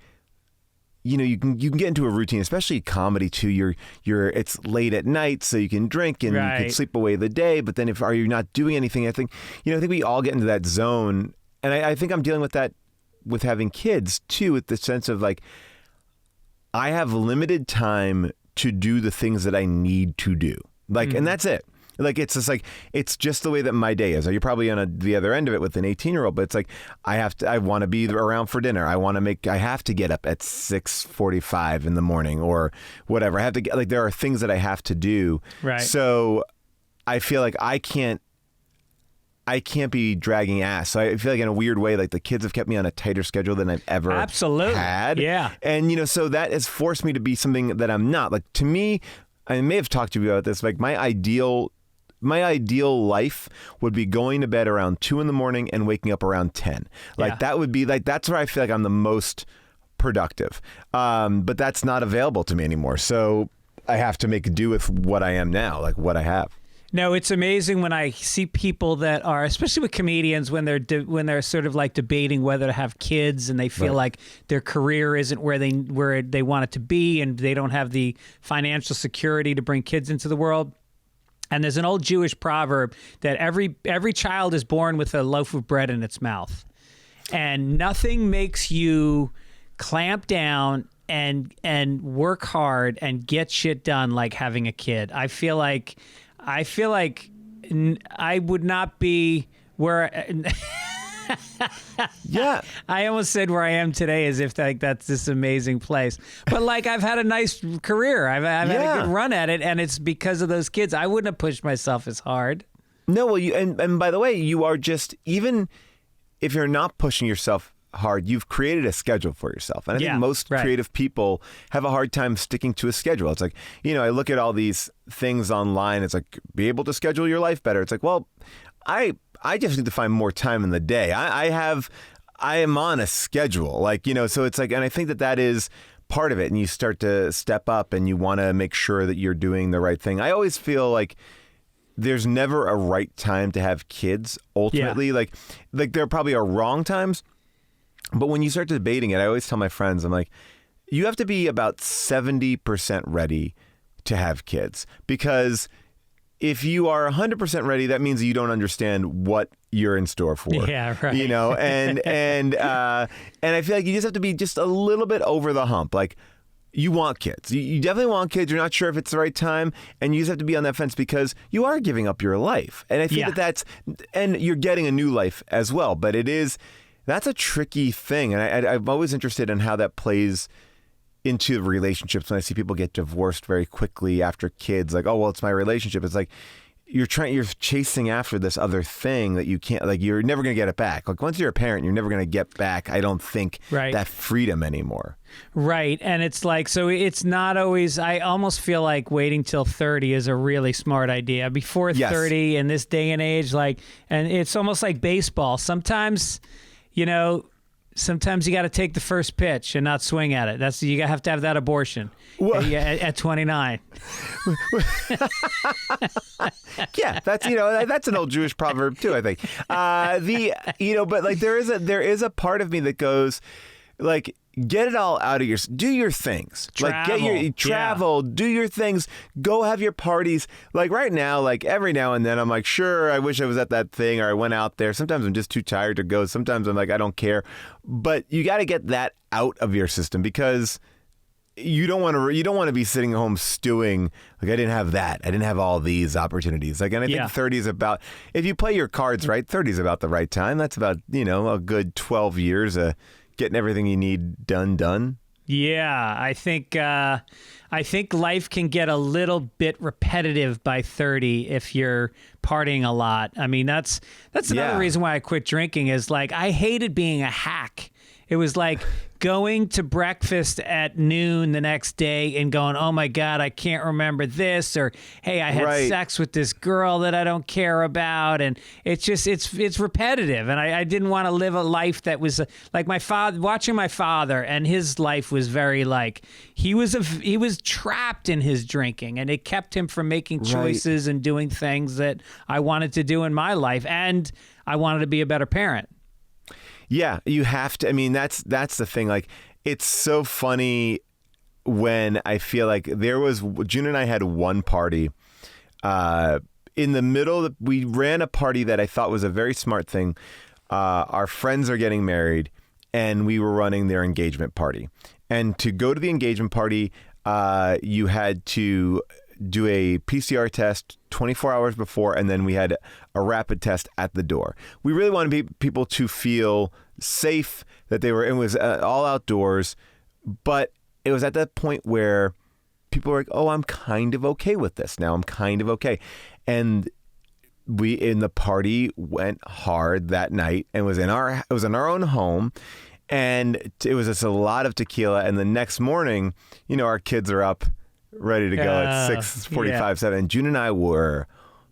you can get into a routine, especially comedy too. It's late at night, so you can drink and you can sleep away the day. But then are you not doing anything? I think we all get into that zone. And I think I'm dealing with that with having kids too, with the sense of I have limited time to do the things that I need to do. And that's it. It's just it's just the way that my day is. You're probably on the other end of it with an 18-year-old, but it's I want to be around for dinner. I have to get up at 6:45 in the morning or whatever. I have to get, there are things that I have to do. Right. So I feel like I can't be dragging ass. So I feel like in a weird way, the kids have kept me on a tighter schedule than I've ever had. Yeah. And, so that has forced me to be something that I'm not. To me, I may have talked to you about this, my ideal life would be going to bed around 2 a.m. and waking up around 10. That would be that's where I feel like I'm the most productive. But that's not available to me anymore. So I have to make do with what I am now, what I have. No, it's amazing when I see people that are, especially with comedians, when they're sort of debating whether to have kids and they feel like their career isn't where they want it to be and they don't have the financial security to bring kids into the world. And there's an old Jewish proverb that every child is born with a loaf of bread in its mouth, and nothing makes you clamp down and work hard and get shit done like having a kid. I feel like I would not be where. Yeah, I almost said where I am today as if that's this amazing place. But I've had a nice career. I've had a good run at it, and it's because of those kids. I wouldn't have pushed myself as hard. No, well, and by the way, you are just, even if you're not pushing yourself hard, you've created a schedule for yourself. And I think most creative people have a hard time sticking to a schedule. It's I look at all these things online. It's be able to schedule your life better. It's well, I just need to find more time in the day. I am on a schedule, so it's and I think that is part of it. And you start to step up and you want to make sure that you're doing the right thing. I always feel there's never a right time to have kids. Ultimately, there probably are wrong times. But when you start debating it, I always tell my friends, I'm you have to be about 70% ready to have kids, because if you are 100% ready, that means you don't understand what you're in store for. Yeah, right. And I feel like you just have to be just a little bit over the hump. You want kids. You definitely want kids. You're not sure if it's the right time, and you just have to be on that fence because you are giving up your life. And I think and you're getting a new life as well. But that's a tricky thing. And I'm always interested in how that plays into relationships. When I see people get divorced very quickly after kids, oh, well, it's my relationship. It's you're chasing after this other thing that you can't, you're never going to get it back. Once you're a parent, you're never going to get back, I don't think, that freedom anymore. Right. And it's so it's not always, I almost feel like waiting till 30 is a really smart idea. Before 30 in this day and age, and it's almost like baseball. Sometimes you got to take the first pitch and not swing at it. You have to have that abortion at 29. Yeah, that's an old Jewish proverb too, I think. But there is a part of me that goes get it all out of do your things. Travel, do your things, go have your parties. Right now, every now and then I'm sure, I wish I was at that thing, or I went out there. Sometimes I'm just too tired to go. Sometimes I'm I don't care. But you got to get that out of your system, because you don't want to be sitting home stewing like I didn't have that. I didn't have all these opportunities. Like, and I think 30 is about, if you play your cards right, 30 is about the right time. That's about, a good 12 years of getting everything you need done. Yeah, I think life can get a little bit repetitive by 30 if you're partying a lot. I mean, that's another reason why I quit drinking is like I hated being a hack. It was like going to breakfast at noon the next day and going, oh my God, I can't remember this, or hey, I had sex with this girl that I don't care about, and it's repetitive, and I didn't want to live a life that was like my father. Watching my father, and his life was very like he was trapped in his drinking, and it kept him from making choices and doing things that I wanted to do in my life, and I wanted to be a better parent. Yeah, you have to. I mean, that's the thing. Like, it's so funny when I feel like June and I had one party in the middle. We ran a party that I thought was a very smart thing. Our friends are getting married, and we were running their engagement party. And to go to the engagement party, you had to do a PCR test 24 hours before, and then we had a rapid test at the door. We really wanted people to feel safe, that it was all outdoors, but it was at that point where people were like, oh, I'm kind of okay with this now. I'm kind of okay. And the party went hard that night, and it was in our own home. And it was just a lot of tequila. And the next morning, our kids are up ready to go at 6:45, 7. June and I were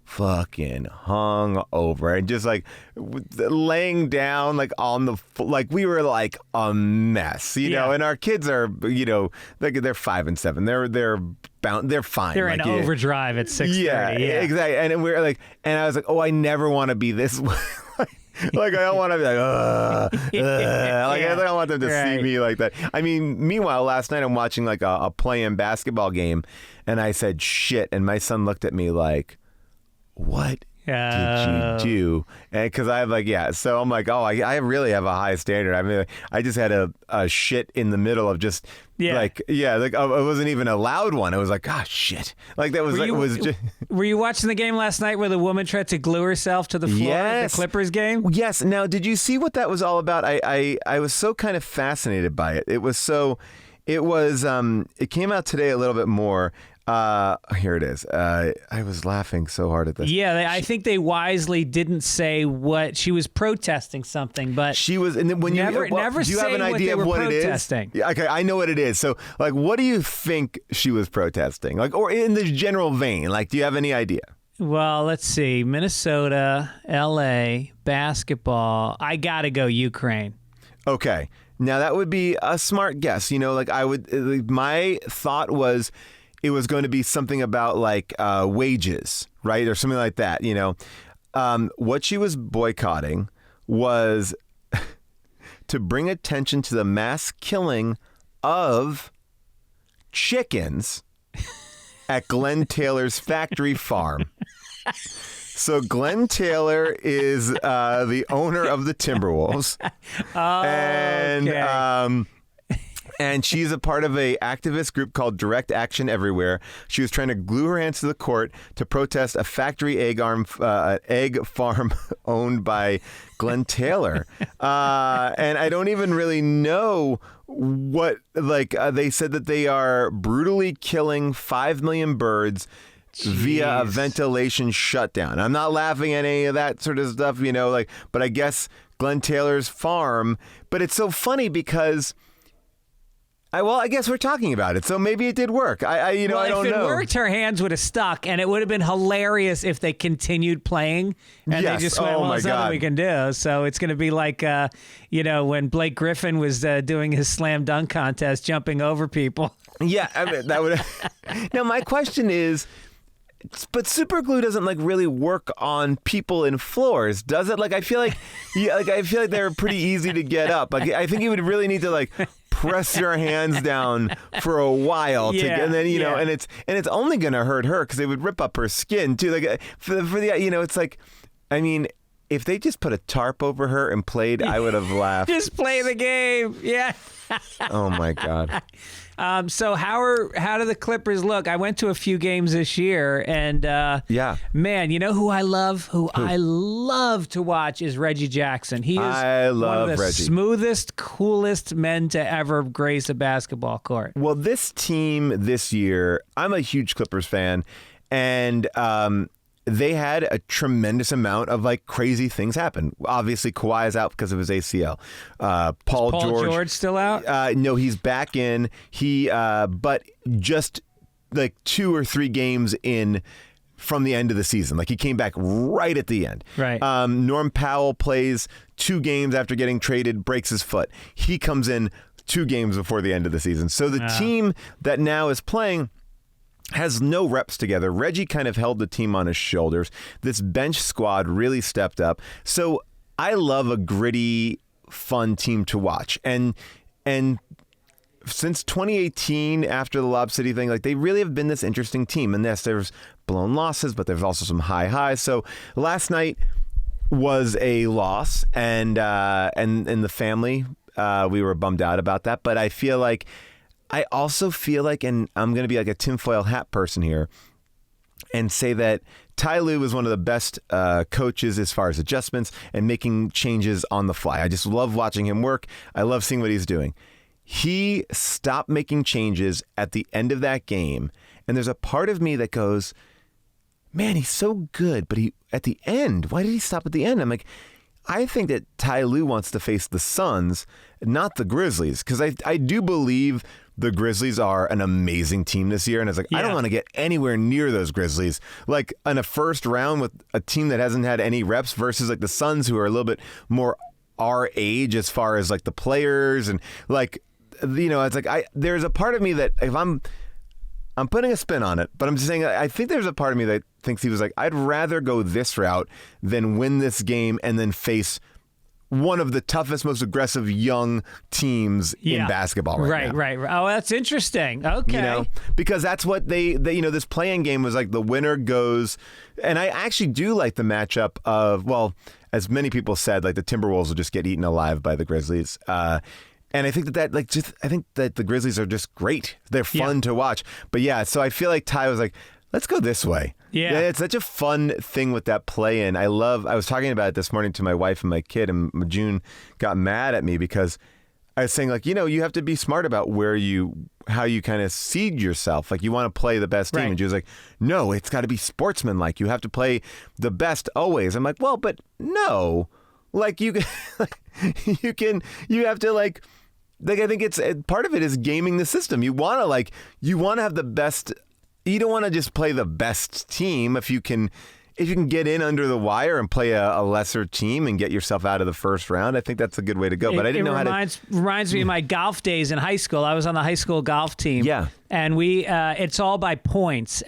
fucking hung over and just like laying down like on the like we were like a mess, and our kids are they're 5 and 7. They're fine. They're in overdrive at 6:30. Yeah, exactly. And we're like, and I was like, oh, I never want to be this way. Like, I don't want to be like, I don't want them to see me like that. I mean, meanwhile, last night I'm watching like a play-in basketball game, and I said shit, and my son looked at me like, what did you do? And because I have like, so I'm like, oh, I really have a high standard. I mean, I just had a shit in the middle of just like it wasn't even a loud one. It was like, oh shit, like that was just. Were you watching the game last night where the woman tried to glue herself to the floor at the Clippers game? Yes. Now, did you see what that was all about? I was so kind of fascinated by it. It came out today a little bit more. Here it is. I was laughing so hard at this. Yeah, I think they wisely didn't say what she was protesting something, but she was. And when never do you have an idea of what protesting. It is? Okay, I know what it is. So, like, what do you think she was protesting? Like, or in the general vein? Like, do you have any idea? Well, let's see. Minnesota, L.A., basketball. I gotta go Ukraine. Okay, now that would be a smart guess. My thought was, it was going to be something about like wages, right? Or something like that, What she was boycotting was to bring attention to the mass killing of chickens at Glenn Taylor's factory farm. So Glenn Taylor is the owner of the Timberwolves. And she's a part of a activist group called Direct Action Everywhere. She was trying to glue her hands to the court to protest a factory egg farm owned by Glenn Taylor. And I don't even really know what, they said that they are brutally killing 5 million birds via a ventilation shutdown. I'm not laughing at any of that sort of stuff, but I guess Glenn Taylor's farm. But it's so funny because I guess we're talking about it, so maybe it did work. I don't know. If it worked, her hands would have stuck, and it would have been hilarious if they continued playing, and they just went, well, there's nothing we can do. So it's going to be like, when Blake Griffin was doing his slam dunk contest, jumping over people. Yeah, I mean, that would. Now, my question is, but super glue doesn't really work on people and floors, does it? I feel like they're pretty easy to get up. I think you would really need to press your hands down for a while and then and it's only gonna hurt her because it would rip up her skin too. It's like, I mean, if they just put a tarp over her and played, I would have laughed. Just play the game. Yeah. Oh my God. So how do the Clippers look? I went to a few games this year, and man, you know who I love? Who I love to watch is Reggie Jackson. He is one of the smoothest, coolest men to ever grace a basketball court. Well, this team this year, I'm a huge Clippers fan, and they had a tremendous amount of like crazy things happen. Obviously, Kawhi is out because of his ACL. Paul George still out? No, he's back in. But just like 2 or 3 games in from the end of the season. Like he came back right at the end. Right. Norm Powell plays 2 games after getting traded, breaks his foot. He comes in 2 games before the end of the season. So the team that now is playing has no reps together. Reggie kind of held the team on his shoulders. This bench squad really stepped up. So I love a gritty, fun team to watch. And since 2018, after the Lob City thing, like they really have been this interesting team. And yes, there's blown losses, but there's also some high highs. So last night was a loss, and the family, we were bummed out about that. But I also feel like, and I'm going to be like a tinfoil hat person here and say that Ty Lue is one of the best coaches as far as adjustments and making changes on the fly. I just love watching him work. I love seeing what he's doing. He stopped making changes at the end of that game, and there's a part of me that goes, man, he's so good, but at the end, why did he stop at the end? I'm like, I think that Ty Lue wants to face the Suns, not the Grizzlies, because I do believe the Grizzlies are an amazing team this year. And it's like, I don't want to get anywhere near those Grizzlies. Like in a first round with a team that hasn't had any reps versus like the Suns, who are a little bit more our age as far as like the players. And like, you know, it's like, there's a part of me that if I'm putting a spin on it, but I'm just saying, I think there's a part of me that thinks he was like, I'd rather go this route than win this game and then face one of the toughest, most aggressive young teams in basketball right now. Right. Oh, that's interesting. Okay. You know, because that's what they you know, this play-in game was like the winner goes, and I actually do like the matchup of, well, as many people said, like the Timberwolves will just get eaten alive by the Grizzlies. And I think I think that the Grizzlies are just great. They're fun to watch. But yeah, so I feel like Ty was like, let's go this way. Yeah. It's such a fun thing with that play-in. I was talking about it this morning to my wife and my kid, and June got mad at me because I was saying, like, you know, you have to be smart about how you kind of seed yourself. Like, you want to play the best team. Right. And she was like, no, it's got to be sportsmanlike. You have to play the best always. I'm like, well, but no. Like, you have to, like, I think it's part of it is gaming the system. You want to have the best. You don't want to just play the best team. If you can get in under the wire and play a lesser team and get yourself out of the first round, I think that's a good way to go. But I didn't know how to. Reminds me of my golf days in high school. I was on the high school golf team. Yeah, and it's all by points.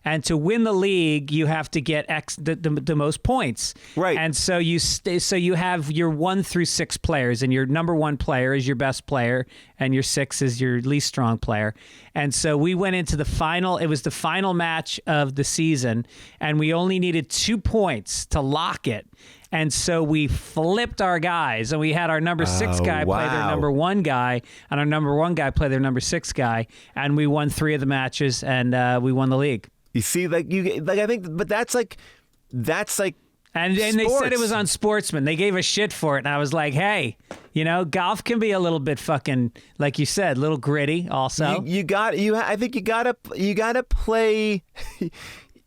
And to win the league, you have to get the most points. Right. And so you have your 1 through 6 players, and your number 1 player is your best player, and your 6 is your least strong player. And so we went into the final. It was the final match of the season, and we only needed 2 points to lock it. And so we flipped our guys, and we had our number 6 guy play their number 1 guy, and our number 1 guy play their number 6 guy, and we won 3 of the matches, and we won the league. You see, I think, but that's like. And they said it was on Sportsman. They gave us shit for it, and I was like, hey, you know, golf can be a little bit fucking, like you said, a little gritty. Also, I think you gotta play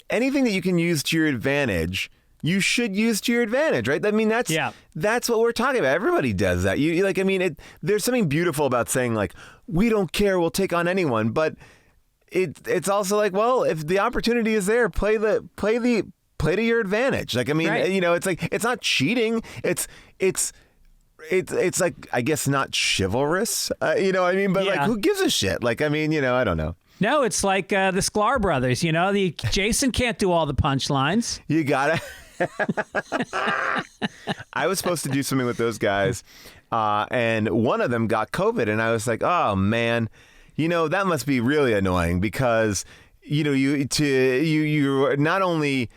anything that you can use to your advantage. You should use to your advantage, right? I mean, that's what we're talking about. Everybody does that. There's something beautiful about saying like, we don't care, we'll take on anyone, but. It's also like, well, if the opportunity is there, play to your advantage. Like, I mean, right. You know, it's like, it's not cheating. It's like, I guess not chivalrous, you know what I mean? But like, who gives a shit? Like, I mean, you know, I don't know. No, it's like the Sklar brothers, you know, Jason can't do all the punchlines. You gotta. I was supposed to do something with those guys, and one of them got COVID, and I was like, oh man. You know, that must be really annoying because, you know, you not only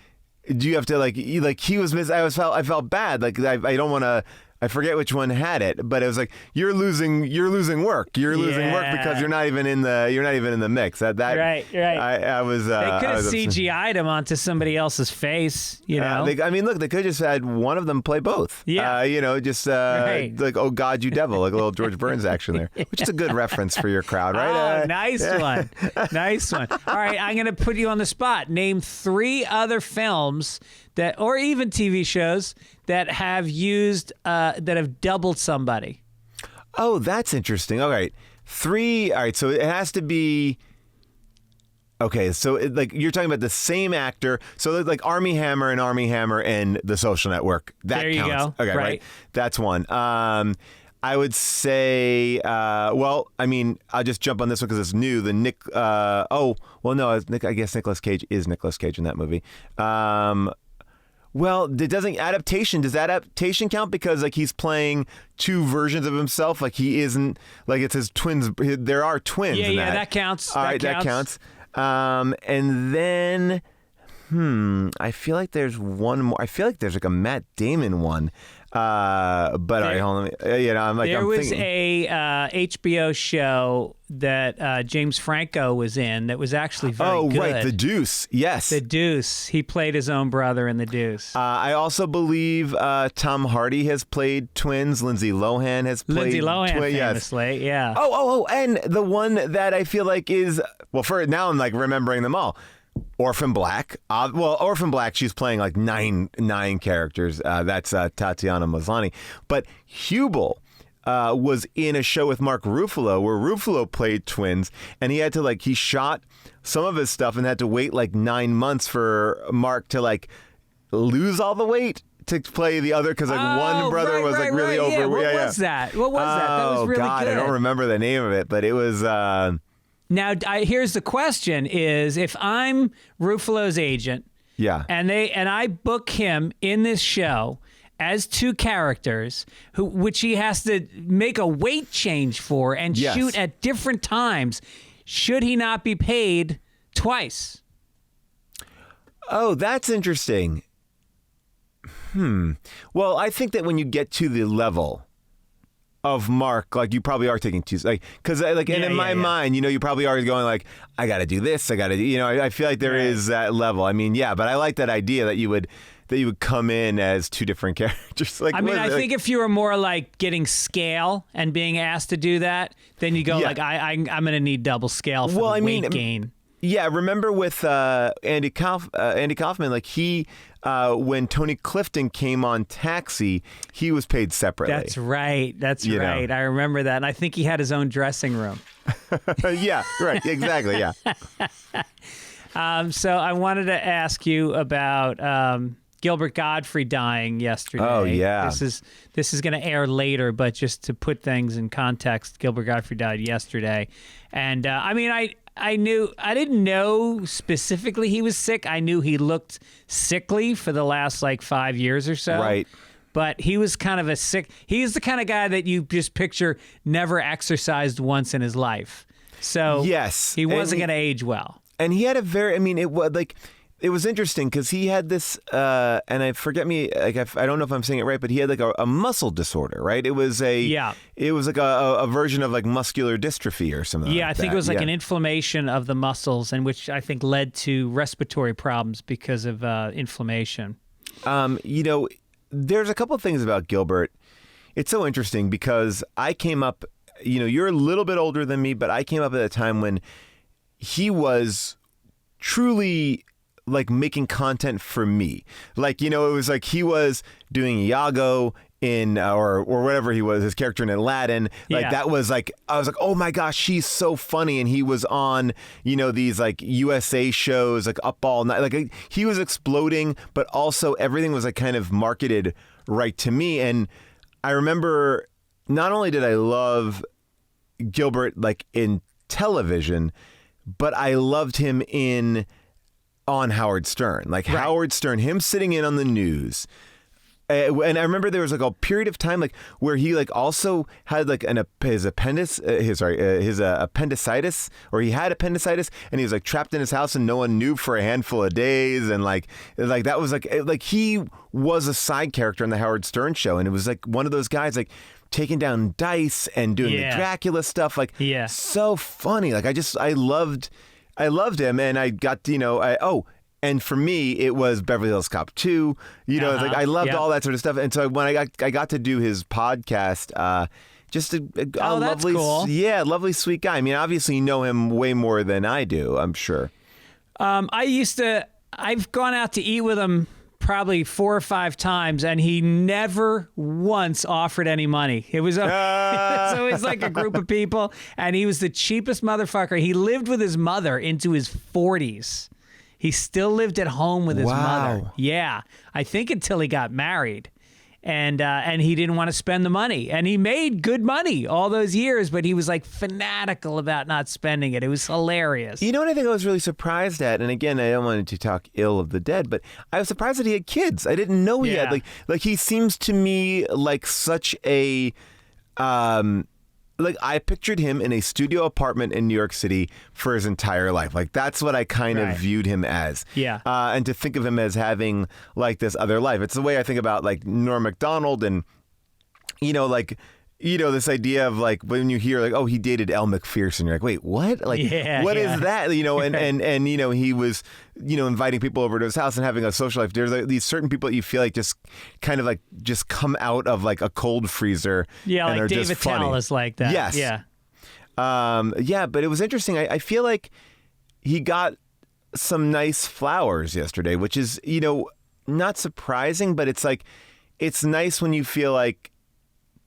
do you have to like he was I felt bad. Like I I forget which one had it, but it was like you're losing work. You're losing work because you're not even in the mix. Right. I was. They could have CGI'd him onto somebody else's face. You know. Look, they could have just had one of them play both. Yeah. Like, oh God, you devil, like a little George Burns action there, which is a good reference for your crowd, right? Oh, nice one. Nice one. All right, I'm going to put you on the spot. Name 3 other films or even TV shows that have that have doubled somebody. Oh, that's interesting. All right. 3. All right. So it has to be. Okay. So you're talking about the same actor. So like Armie Hammer and The Social Network. That there you counts. go. Okay. Right. That's one. I would say, I'll just jump on this one because it's new. The I guess Nicolas Cage is Nicolas Cage in that movie. Does adaptation count? Because like he's playing 2 versions of himself. Like he isn't, like it's his twins. There are twins in that. Yeah, that counts. All right, that counts. And then, I feel like there's one more. I feel like there's like a Matt Damon one. All right, hold on. There was a HBO show that James Franco was in that was actually very good. Oh, right, The Deuce. Yes. The Deuce. He played his own brother in The Deuce. I also believe Tom Hardy has played twins. Lindsay Lohan has played twins. Famously, yeah. Oh, and the one that I feel like is, for now I'm like remembering them all. Orphan Black. Orphan Black, she's playing like nine characters. That's Tatiana Maslany. But Hubel was in a show with Mark Ruffalo where Ruffalo played twins, and he had to he shot some of his stuff and had to wait like 9 months for Mark to lose all the weight to play the other because one brother was really over. Yeah, what was that? What was that? That was really God, good. I don't remember the name of it, but it was. Now, here's the question: is if I'm Ruffalo's agent, and I book him in this show as 2 characters, which he has to make a weight change for and shoot at different times, should he not be paid twice? Oh, that's interesting. Well, I think that when you get to the level of Mark, you probably are taking 2, because in my mind, you probably are going I got to do this, I got to, I feel like there is that level. I mean, but I like that idea that you would come in as 2 different characters. I think if you were more getting scale and being asked to do that, then you go I'm going to need double scale for the weight gain. Yeah, remember with Andy Kaufman, he when Tony Clifton came on Taxi, he was paid separately. That's right. Right. I remember that, and I think he had his own dressing room. Yeah, right. Exactly. Yeah. So I wanted to ask you about Gilbert Godfrey dying yesterday. Oh yeah. This is going to air later, but just to put things in context, Gilbert Godfrey died yesterday, and I didn't know specifically he was sick. I knew he looked sickly for the last 5 years or so. Right. But he was kind of he's the kind of guy that you just picture never exercised once in his life. So yes, he wasn't going to age well. And he had it was interesting because he had this, and I don't know if I'm saying it right, but he had a muscle disorder, right? It was a version of muscular dystrophy or something. Yeah, I think it was an inflammation of the muscles, and which I think led to respiratory problems because of inflammation. There's a couple of things about Gilbert. It's so interesting because I came up, you're a little bit older than me, but I came up at a time when he was truly making content for me. It was he was doing Iago in or whatever he was, his character in Aladdin. That was I was oh my gosh, she's so funny. And he was on, these USA shows, Up All Night. He was exploding, but also everything was kind of marketed right to me. And I remember not only did I love Gilbert in television, but I loved him on Howard Stern. Howard Stern, him sitting in on the news, And I remember there was like a period of time like where he like also had like his appendicitis, or he had appendicitis, and he was like trapped in his house and no one knew for a handful of days, and like that was like he was a side character on the Howard Stern show, and it was like one of those guys like taking down dice and doing the Dracula stuff, like so funny. Like I loved him, and I got and for me, it was Beverly Hills Cop 2. You know, it's like I loved all that sort of stuff. And so when I got to do his podcast, just a lovely, cool. Lovely, sweet guy. I mean, obviously you know him way more than I do, I'm sure. I've gone out to eat with him probably 4 or 5 times, and he never once offered any money. It was always like a group of people, and he was the cheapest motherfucker. He lived with his mother into his 40s. He still lived at home with his mother. Yeah, I think until he got married, and he didn't want to spend the money. And he made good money all those years, but he was like fanatical about not spending it. It was hilarious. You know what I think I was really surprised at? And again, I don't want to talk ill of the dead, but I was surprised that he had kids. I didn't know he had like he seems to me like such a like I pictured him in a studio apartment in New York City for his entire life. Like that's what I kind of viewed him as. Yeah. And to think of him as having like this other life. It's the way I think about like Norm Macdonald and, this idea of like when you hear like, oh, he dated Elle Macpherson, you're like, wait, what? Like, what is that? And he was, inviting people over to his house and having a social life. There's like these certain people that you feel like just kind of like just come out of like a cold freezer. Yeah, and like Dave Attell is like that. Yes. Yeah. But it was interesting. I feel like he got some nice flowers yesterday, which is, not surprising, but it's like, it's nice when you feel like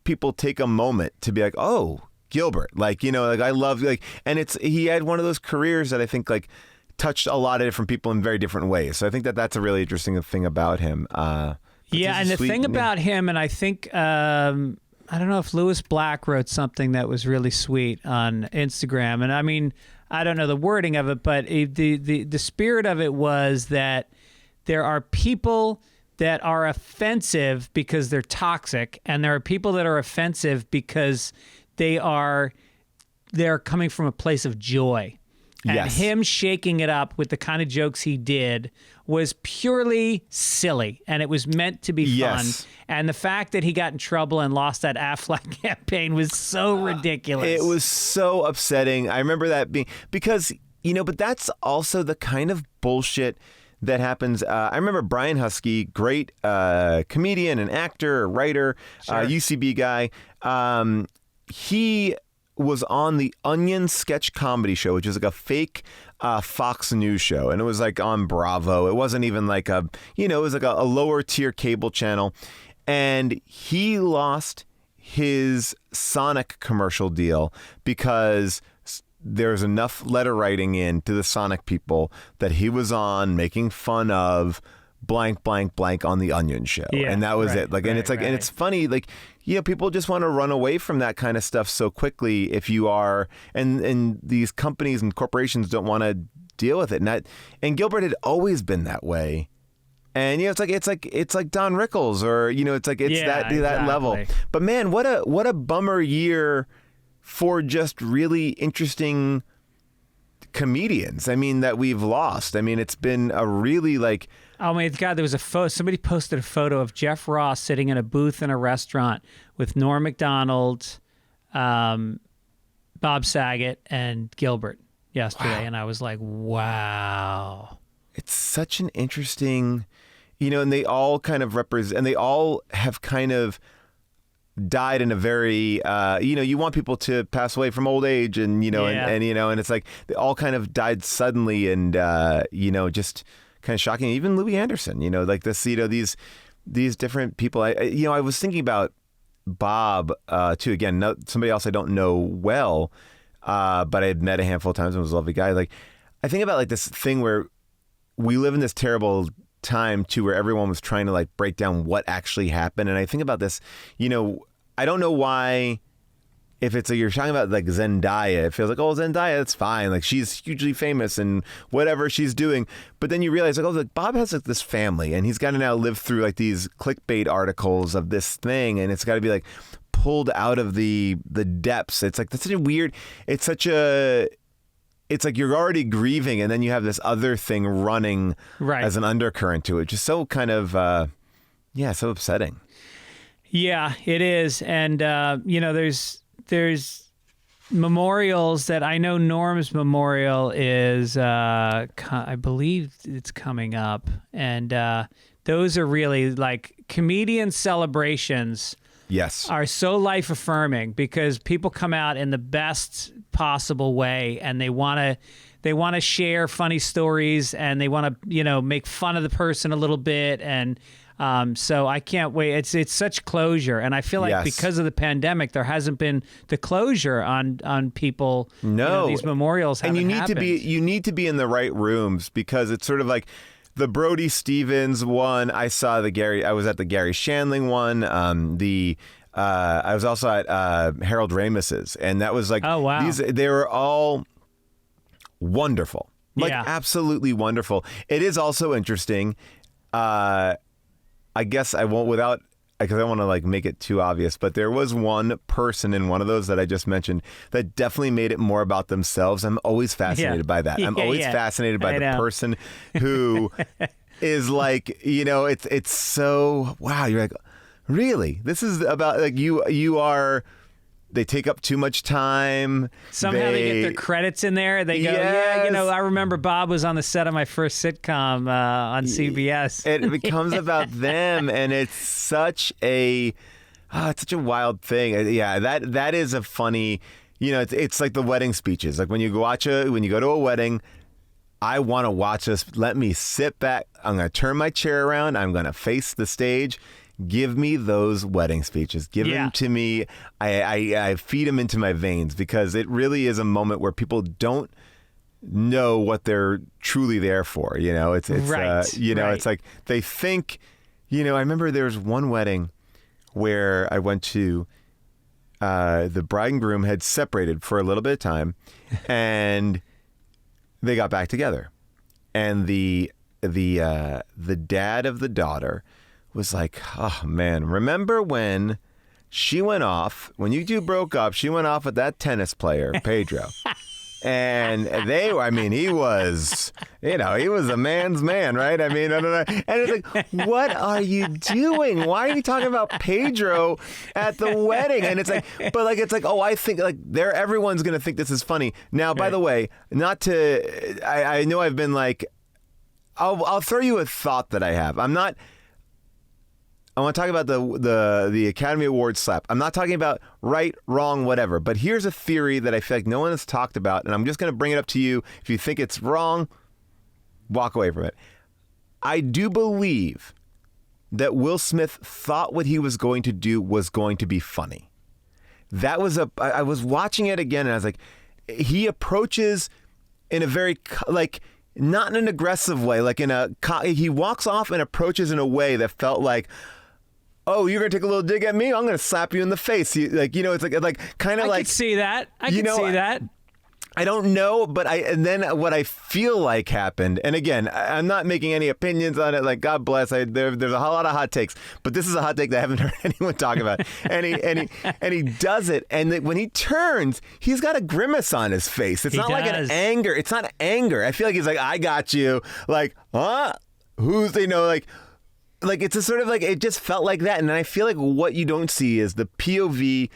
people take a moment to be like, oh, Gilbert, like, like I love, like, and he had one of those careers that I think like touched a lot of different people in very different ways. So I think that that's a really interesting thing about him. And the thing about him, and I think, I don't know if Lewis Black wrote something that was really sweet on Instagram. And I mean, I don't know the wording of it, but the spirit of it was that there are people that are offensive because they're toxic, and there are people that are offensive because they're coming from a place of joy. And him shaking it up with the kind of jokes he did was purely silly, and it was meant to be fun. And the fact that he got in trouble and lost that Affleck campaign was so ridiculous. It was so upsetting. I remember that being because, but that's also the kind of bullshit that happens. I remember Brian Husky, great comedian and actor, writer, UCB guy. He was on the Onion sketch comedy show, which is like a fake Fox News show. And it was like on Bravo. It wasn't even like it was like a lower tier cable channel. And he lost his Sonic commercial deal because there's enough letter writing in to the Sonic people that he was on making fun of blank, blank, blank on the Onion show. And that was it. Like, and it's like, and it's funny, like, people just want to run away from that kind of stuff so quickly if you are, and these companies and corporations don't want to deal with it. And Gilbert had always been that way. And it's like Don Rickles, or it's that level. But man, what a bummer year for just really interesting comedians. I mean, that we've lost. I mean, it's been a really like. Oh my God! There was a photo. Somebody posted a photo of Jeff Ross sitting in a booth in a restaurant with Norm Macdonald, Bob Saget, and Gilbert yesterday, and I was like, "Wow!" It's such an interesting, and they all kind of represent, and they all have kind of died in a very, you want people to pass away from old age, and and it's like they all kind of died suddenly, and just kind of shocking. Even Louie Anderson, like this, these different people. I was thinking about Bob too. Again, somebody else I don't know well, but I had met a handful of times and was a lovely guy. Like, I think about like this thing where we live in this terrible time too, where everyone was trying to like break down what actually happened. And I think about this, I don't know why if it's like you're talking about like Zendaya, it feels like, oh, Zendaya, that's fine. Like she's hugely famous and whatever she's doing. But then you realize like, oh, like Bob has like this family and he's got to now live through like these clickbait articles of this thing. And it's got to be like pulled out of the depths. It's like, that's such a weird, it's like you're already grieving and then you have this other thing running as an undercurrent to it. Just so kind of, so upsetting. Yeah, it is. And, there's memorials that I know Norm's memorial is, I believe it's coming up. And those are really like comedian celebrations. Yes. Are so life affirming because people come out in the best possible way and they want to share funny stories and they want to, make fun of the person a little bit. And so I can't wait. It's such closure, and I feel like because of the pandemic, there hasn't been the closure on people. No, these memorials haven't happened. You need to be in the right rooms because it's sort of like the Brody Stevens one. I was at the Gary Shandling one. I was also at Harold Ramis's, and that was like, oh wow, they were all wonderful, like absolutely wonderful. It is also interesting. I guess I won't because I don't want to like make it too obvious, but there was one person in one of those that I just mentioned that definitely made it more about themselves. I'm always fascinated by that. I'm always fascinated by the person who is like, it's so, wow. You're like, really? This is about like you are. They take up too much time. Somehow they get their credits in there. They go, I remember Bob was on the set of my first sitcom on CBS. It becomes about them, and it's such a wild thing. Yeah, that is a funny. It's like the wedding speeches. Like when you go to a wedding, I want to watch this. Let me sit back. I'm going to turn my chair around. I'm going to face the stage. Give me those wedding speeches. Give them to me. I feed them into my veins because it really is a moment where people don't know what they're truly there for. It's it's like they think. I remember there was one wedding where I went to. The bride and groom had separated for a little bit of time, and they got back together, and the dad of the daughter was like, oh man, remember when she went off, when you two broke up, she went off with that tennis player, Pedro. And he was a man's man, right? I don't know. And it's like, what are you doing? Why are you talking about Pedro at the wedding? And it's like, oh, I think like everyone's going to think this is funny. Now, by the way, I know I've been like, I'll throw you a thought that I have. I want to talk about the Academy Awards slap. I'm not talking about right, wrong, whatever. But here's a theory that I feel like no one has talked about, and I'm just going to bring it up to you. If you think it's wrong, walk away from it. I do believe that Will Smith thought what he was going to do was going to be funny. I was watching it again, and I was like, he approaches in a very, like, not in an aggressive way. Like he walks off and approaches in a way that felt like, oh, you're going to take a little dig at me? I'm going to slap you in the face. It's like kind of like... I could see that. I could see that. I don't know, but and then what I feel like happened, and again, I'm not making any opinions on it, like, God bless, there's a lot of hot takes, but this is a hot take that I haven't heard anyone talk about. And he does it, and when he turns, he's got a grimace on his face. It's not like an anger. It's not anger. I feel like he's like, I got you. Like, huh? Who's, like it's a sort of like, it just felt like that. And I feel like what you don't see is the POV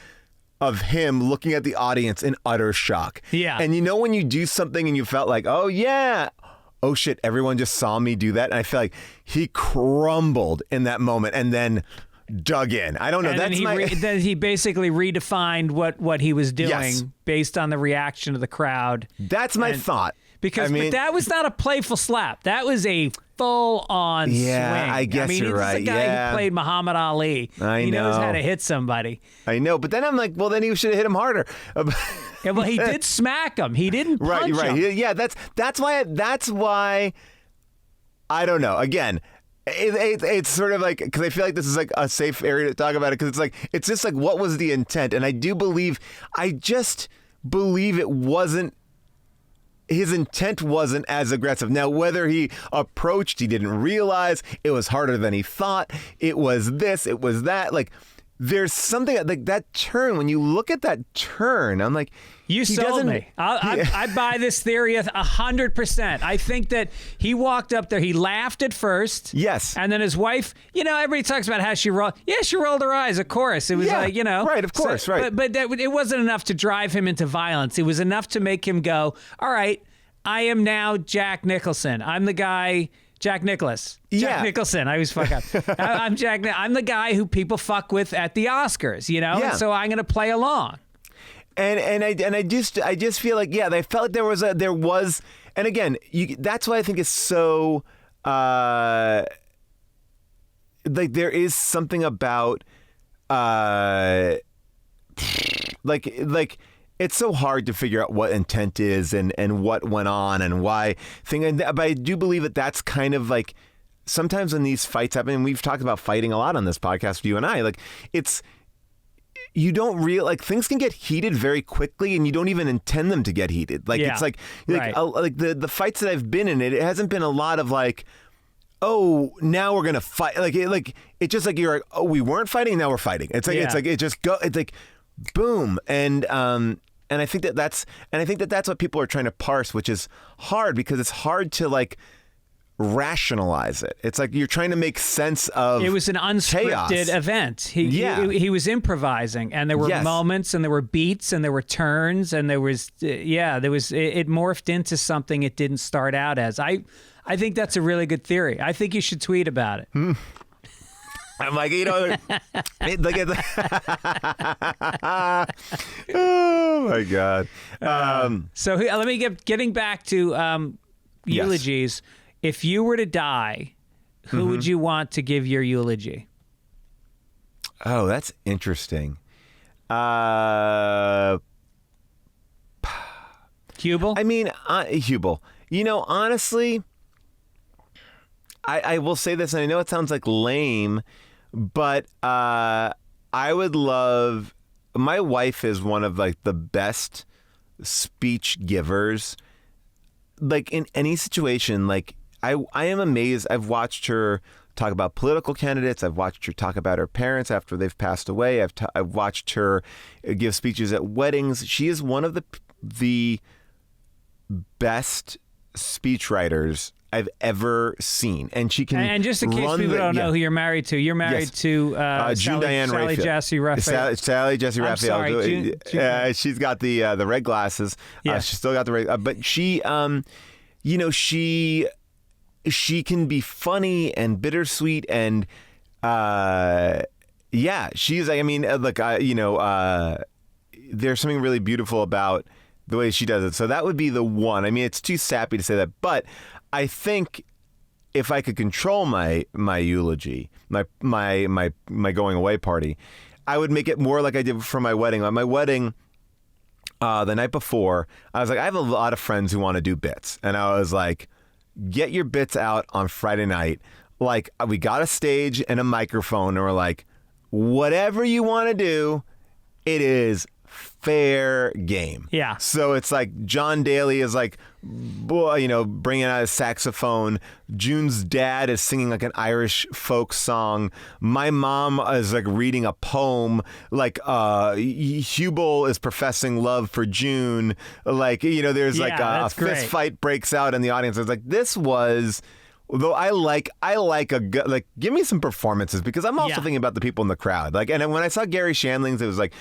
of him looking at the audience in utter shock. Yeah. And when you do something and you felt like, oh yeah, oh shit, everyone just saw me do that. And I feel like he crumbled in that moment and then dug in. I don't know. And then he basically redefined what he was doing based on the reaction of the crowd. That's my thought. But that was not a playful slap. That was a full-on swing. I guess you're right. He's a guy who played Muhammad Ali. He knows how to hit somebody. I know, but then I'm like, well, then he should have hit him harder. Yeah, well, he did smack him. He didn't punch him. Yeah, that's why I don't know. Again, it's sort of like, because I feel like this is like a safe area to talk about it, because it's just like, what was the intent? And I just believe it wasn't, his intent wasn't as aggressive. Now, whether he approached, he didn't realize, it was harder than he thought, it was this, it was that, like, there's something like that turn. When you look at that turn, I'm like, you sold me. I buy this theory 100%. I think that he walked up there. He laughed at first. Yes. And then his wife, everybody talks about how she rolled. Yeah, she rolled her eyes, of course. It was like, Right, of course, so, right. But it wasn't enough to drive him into violence. It was enough to make him go, all right, I am now Jack Nicholson. I'm the guy... Jack Nicklaus. Jack Nicholson. I always fuck up. I'm Jack. I'm the guy who people fuck with at the Oscars, Yeah. And so I'm going to play along. And I just feel like, they felt like there was, and again, that's why I think it's so, like there is something about, like it's so hard to figure out what intent is and what went on and why but I do believe that that's kind of like, sometimes when these fights happen, and we've talked about fighting a lot on this podcast, you and I, like you don't like things can get heated very quickly and you don't even intend them to get heated. Like it's like right. Like the fights that I've been in, it hasn't been a lot of like, oh, now we're gonna fight. It's just like you're like, oh, we weren't fighting, now we're fighting. It's like it's like boom. And I think that's what people are trying to parse, which is hard because it's hard to like rationalize it. It's like you're trying to make sense of. It was an unscripted chaos. Event. He was improvising, and there were moments, and there were beats, and there were turns, and there was it morphed into something it didn't start out as. I think that's a really good theory. I think you should tweet about it. I'm like, look at oh my God. So let me getting back to eulogies. If you were to die, who would you want to give your eulogy? Oh, that's interesting. Hubel? I mean, Hubel. Honestly, I will say this, and I know it sounds like lame, but I would love. My wife is one of like the best speech givers. Like in any situation, like I am amazed. I've watched her talk about political candidates. I've watched her talk about her parents after they've passed away. I've watched her give speeches at weddings. She is one of the best speechwriters I've ever seen, and she can. And just in case people don't know who you're married to, you're married to Sally Jesse Raphael. Sally Jesse Raphael. I'm sorry, she's got the red glasses. Yeah. She's still got the red, but she, she can be funny and bittersweet, and she's like, I mean, look, there's something really beautiful about the way she does it. So that would be the one. I mean, it's too sappy to say that, but I think if I could control my eulogy, my going away party, I would make it more like I did for my wedding. At my wedding, the night before, I was like, I have a lot of friends who want to do bits, and I was like, get your bits out on Friday night. Like, we got a stage and a microphone, and we're like, whatever you want to do, it is fair game. Yeah. So it's like John Daly is like, bringing out his saxophone. June's dad is singing like an Irish folk song. My mom is like reading a poem. Like Hubel is professing love for June. Like, there's like a fist fight breaks out in the audience. I was like, this was. Though I like give me some performances, because I'm also thinking about the people in the crowd. Like, and when I saw Gary Shandling's, it was like,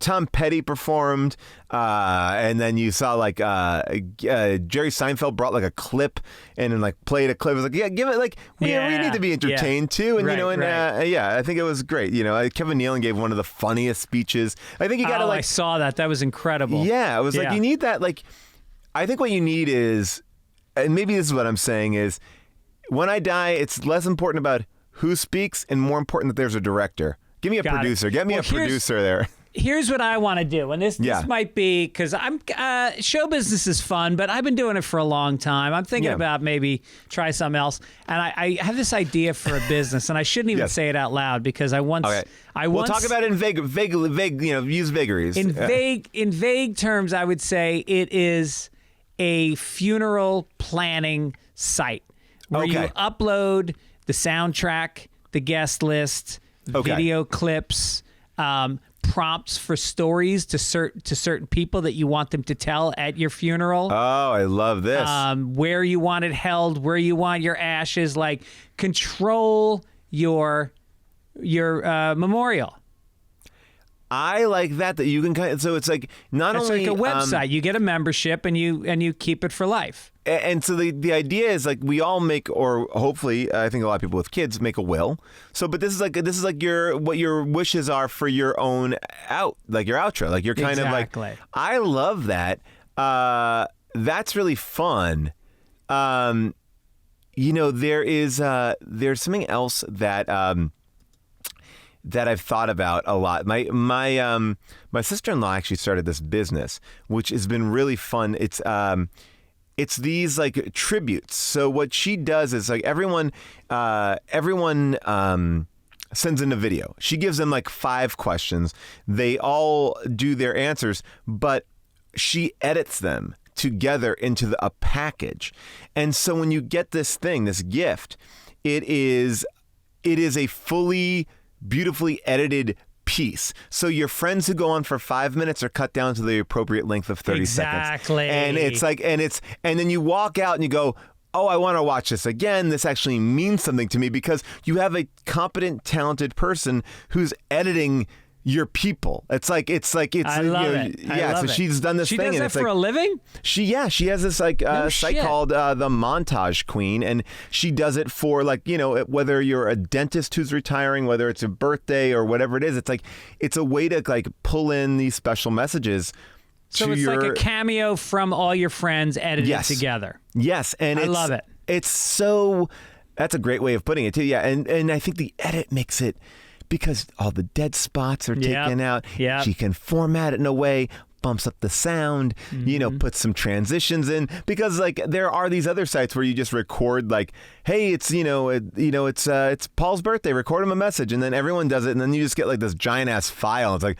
Tom Petty performed, and then you saw like Jerry Seinfeld brought like a clip and then like played a clip. It was like, give it like we need to be entertained too, and I think it was great. Kevin Nealon gave one of the funniest speeches. I think you got to I saw that. That was incredible. Yeah, it was like you need that. Like, I think what you need is. And maybe this is what I'm saying is, when I die, it's less important about who speaks and more important that there's a director. Give me a producer. Get me a producer there. Here's what I want to do, and this might be because I'm show business is fun, but I've been doing it for a long time. I'm thinking about maybe try something else, and I have this idea for a business, and I shouldn't even say it out loud because we'll talk about it in vague, use vagaries. In vague terms, I would say it is a funeral planning site where you upload the soundtrack, the guest list, video clips. Prompts for stories to certain people that you want them to tell at your funeral. Oh, I love this. Where you want it held, where you want your ashes, like control your memorial. I like that you can so it's like not it's only like a website. You get a membership and you keep it for life. And so the idea is like we all make, or hopefully I think a lot of people with kids make a will. So, but this is like what your wishes are for your own your outro, like you're kind of like, I love that. That's really fun. There's something else that I've thought about a lot. My sister-in-law actually started this business, which has been really fun. It's these like tributes. So what she does is like everyone sends in a video. She gives them like 5 questions. They all do their answers, but she edits them together into a package. And so when you get this gift, it is a fully beautifully edited piece. So your friends who go on for 5 minutes are cut down to the appropriate length of 30 seconds. Exactly. And it's like, and then you walk out and you go, oh, I want to watch this again. This actually means something to me because you have a competent, talented person who's editing your people. It's I love it. So she's done this thing. She does that for a living? She has this site called the Montage Queen, and she does it for whether you're a dentist who's retiring, whether it's a birthday or whatever it is. It's a way to pull in these special messages. So it's like a cameo from all your friends edited together. Yes, and I love it. That's a great way of putting it too. Yeah, and I think the edit makes it. Because all the dead spots are taken out. Yep. She can format it in a way, bumps up the sound, puts some transitions in. Because there are these other sites where you just record hey, it's it's Paul's birthday, record him a message, and then everyone does it, and then you just get this giant ass file. It's like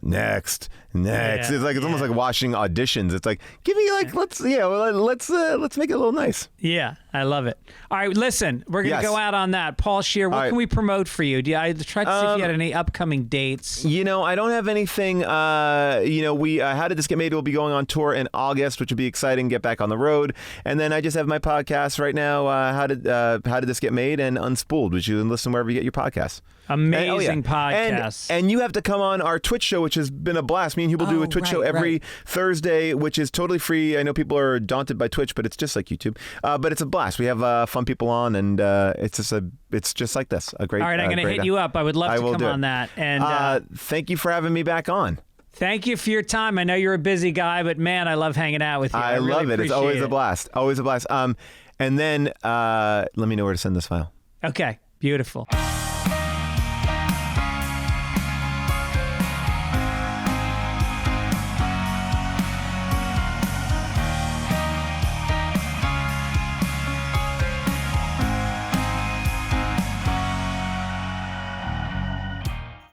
next. Yeah, it's almost like watching auditions. It's like, give me let's make it a little nice. Yeah, I love it. All right, listen, we're gonna go out on that. Paul Scheer, what can we promote for you? I tried to see if you had any upcoming dates. I don't have anything. We How Did This Get Made will be going on tour in August, which would be exciting. Get back on the road, and then I just have my podcast right now. How did This Get Made and Unspooled, which you can listen wherever you get your podcasts. Amazing podcast. And you have to come on our Twitch show, which has been a blast. Me and Hubel do a Twitch show every Thursday, which is totally free. I know people are daunted by Twitch, but it's just like YouTube. But it's a blast. We have fun people on, and it's just like this. A great. All right, I'm going to hit you up. I would love to come on that. And thank you for having me back on. Thank you for your time. I know you're a busy guy, but man, I love hanging out with you. I love it. It's always a blast. Always a blast. And then let me know where to send this file. Okay, beautiful.